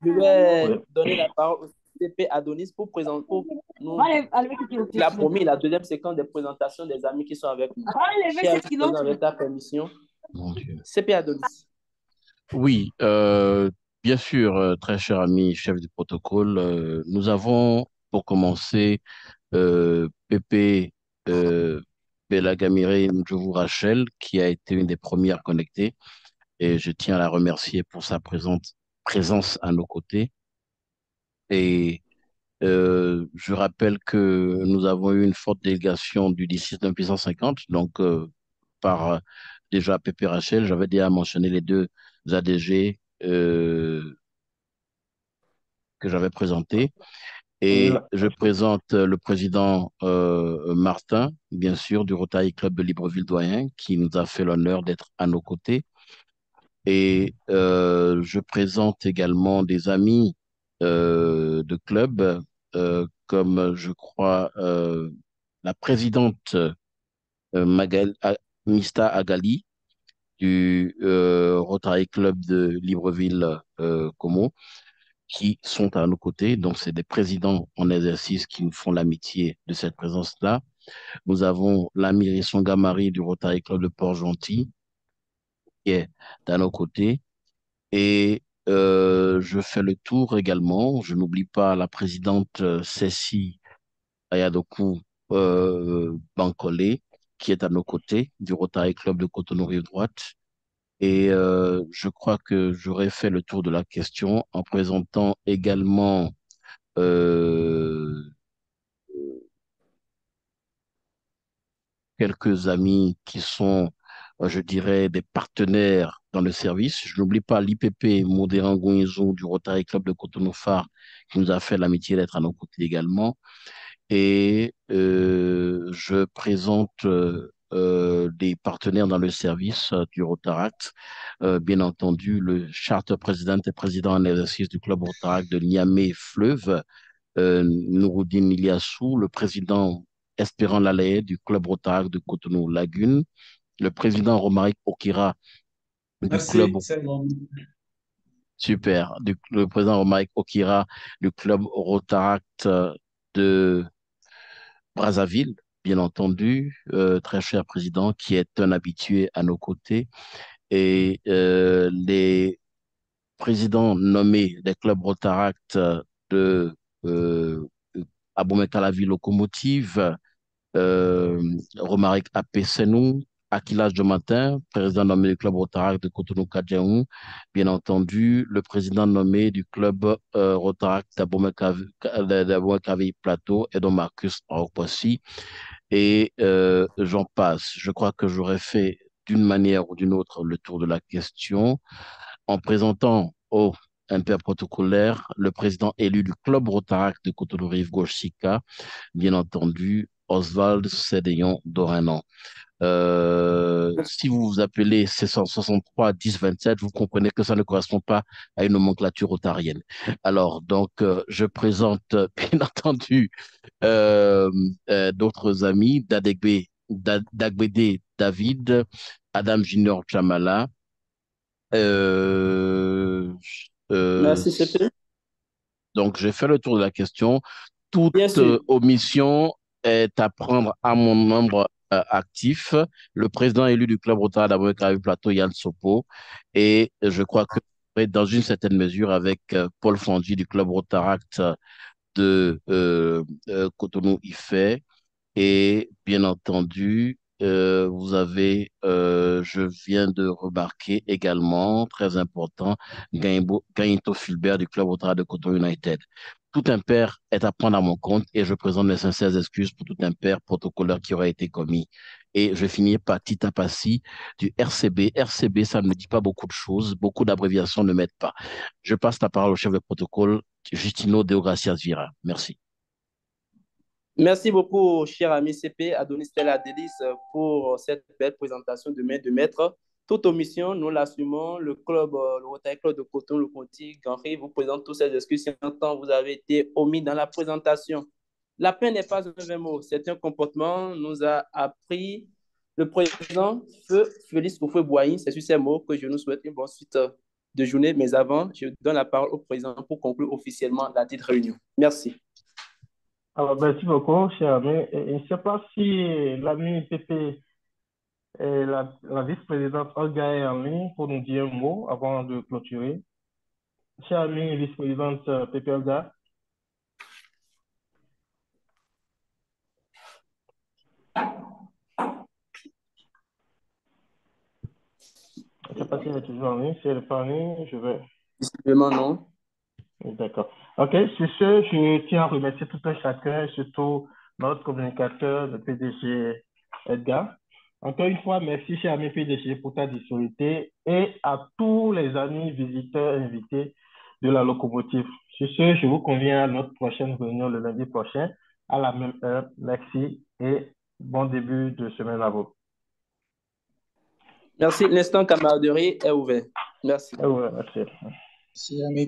je vais donner la parole au CP Adonis pour présenter. Nous, il a promis la deuxième séquence de présentation des amis qui sont avec nous. Cher ami président, avec ta permission, CP Adonis. Oui, bien sûr, très cher ami chef du protocole, nous avons pour commencer Pépé Belagamire Ndjovu Rachel, qui a été une des premières connectées, et je tiens à la remercier pour sa présence à nos côtés. Et je rappelle que nous avons eu une forte délégation du district d'un puissant 50, donc par déjà Pépé Rachel, j'avais déjà mentionné les 2 ADG que j'avais présentés. Et je présente le président Martin, bien sûr, du Rotary Club de Libreville-Doyen, qui nous a fait l'honneur d'être à nos côtés. Et je présente également des amis de club, comme je crois la présidente Mista Agali du Rotary Club de Libreville-Como, qui sont à nos côtés. Donc, c'est des présidents en exercice qui nous font l'amitié de cette présence-là. Nous avons l'ami Rissonga Marie du Rotary Club de Port-Gentil, qui est à nos côtés. Et je fais le tour également. Je n'oublie pas la présidente Cécile Ayadokou Bankole, qui est à nos côtés du Rotary Club de Cotonou-Rive-Droite. Et je crois que j'aurais fait le tour de la question en présentant également euh, quelques amis qui sont, je dirais, des partenaires dans le service. Je n'oublie pas l'IPP Modéran Gouinzou du Rotary Club de Cotonou-Phare qui nous a fait l'amitié d'être à nos côtés également. Et je présente des partenaires dans le service du Rotaract. Bien entendu, le charter président et président en exercice du club Rotaract de Niamey-Fleuve, Nouroudine Iliassou, le président Espérant Lalaye du club Rotaract de Cotonou-Lagune, le président Romaric Okira du club, Merci, c'est bon. super, le président Romaric Okira du club Rotaract de Brazzaville, bien entendu, très cher président, qui est un habitué à nos côtés, et les présidents nommés des clubs Rotaract de euh, Abomey-Calavi Locomotive, Romaric Apessenou, Akilas Jomatin, président nommé du club Rotaract de Cotonou-Kadjaou, bien entendu, le président nommé du club Rotaract d'Abomey-Calavi Plateau, Edon Marcus Arokwasi, et j'en passe. Je crois que j'aurais fait d'une manière ou d'une autre le tour de la question en présentant au impair protocolaire le président élu du club Rotaract de Cotonou-Rive-Gauche-Sika, bien entendu, Oswald Sédéon Dorenan. Si vous vous appelez 663 10 27, vous comprenez que ça ne correspond pas à une nomenclature rotarienne. Alors, donc, je présente bien entendu d'autres amis, Dagbede David, Adam Junior Chamala, euh, euh, Merci, CP. donc, j'ai fait le tour de la question. Toute Bien sûr. omission est à prendre à mon membre actif, le président élu du club Rotary d'Abomey-Calavi Plateau, Yann Sopo, et je crois que dans une certaine mesure avec Paul Fondi du club Rotaract de Cotonou-Ifé. Et bien entendu, je viens de remarquer également, très important, Gaïnto Fulbert du club Rotary de Cotonou United. Tout impair est à prendre à mon compte et je présente mes sincères excuses pour tout impair protocolaire qui aurait été commis. Et je finis par Tita Passi du RCB. RCB, ça ne me dit pas beaucoup de choses, beaucoup d'abréviations ne m'aident pas. Je passe la parole au chef de protocole, Justino Deogracias Vira. Merci. Merci beaucoup, cher ami CP, Adonis Stella Delis, pour cette belle présentation de main de maître. Toute omission, nous l'assumons. Le club, le Rotary Club de Cotonou, le Conti, Ganri, vous présente tous ces excuses si longtemps vous avez été omis dans la présentation. La peine n'est pas un vain mot, c'est un comportement, nous a appris le président Feu Félix Houphouët-Boigny. C'est sur ces mots que je nous souhaite une bonne suite de journée. Mais avant, je donne la parole au président pour conclure officiellement la dite réunion. Merci. Alors, merci beaucoup, cher ami. Je ne sais pas si l'ami Pépé et la vice-présidente Olga est en ligne pour nous dire un mot avant de clôturer. Cher ami vice-présidente Pépé Olga. Je ne sais pas si elle est toujours en ligne. Si elle n'est pas en ligne, je vais. Visiblement, non. D'accord. OK. Sur ce, je tiens à remercier tout un chacun, et surtout notre communicateur, le PDG Edgar. Encore une fois, merci, cher ami PDG, pour ta disponibilité et à tous les amis visiteurs invités de la locomotive. Sur ce, je vous conviens à notre prochaine réunion le lundi prochain à la même heure. Merci et bon début de semaine à vous. Merci. L'instant camaraderie est ouvert. Merci. Merci. Merci, ami.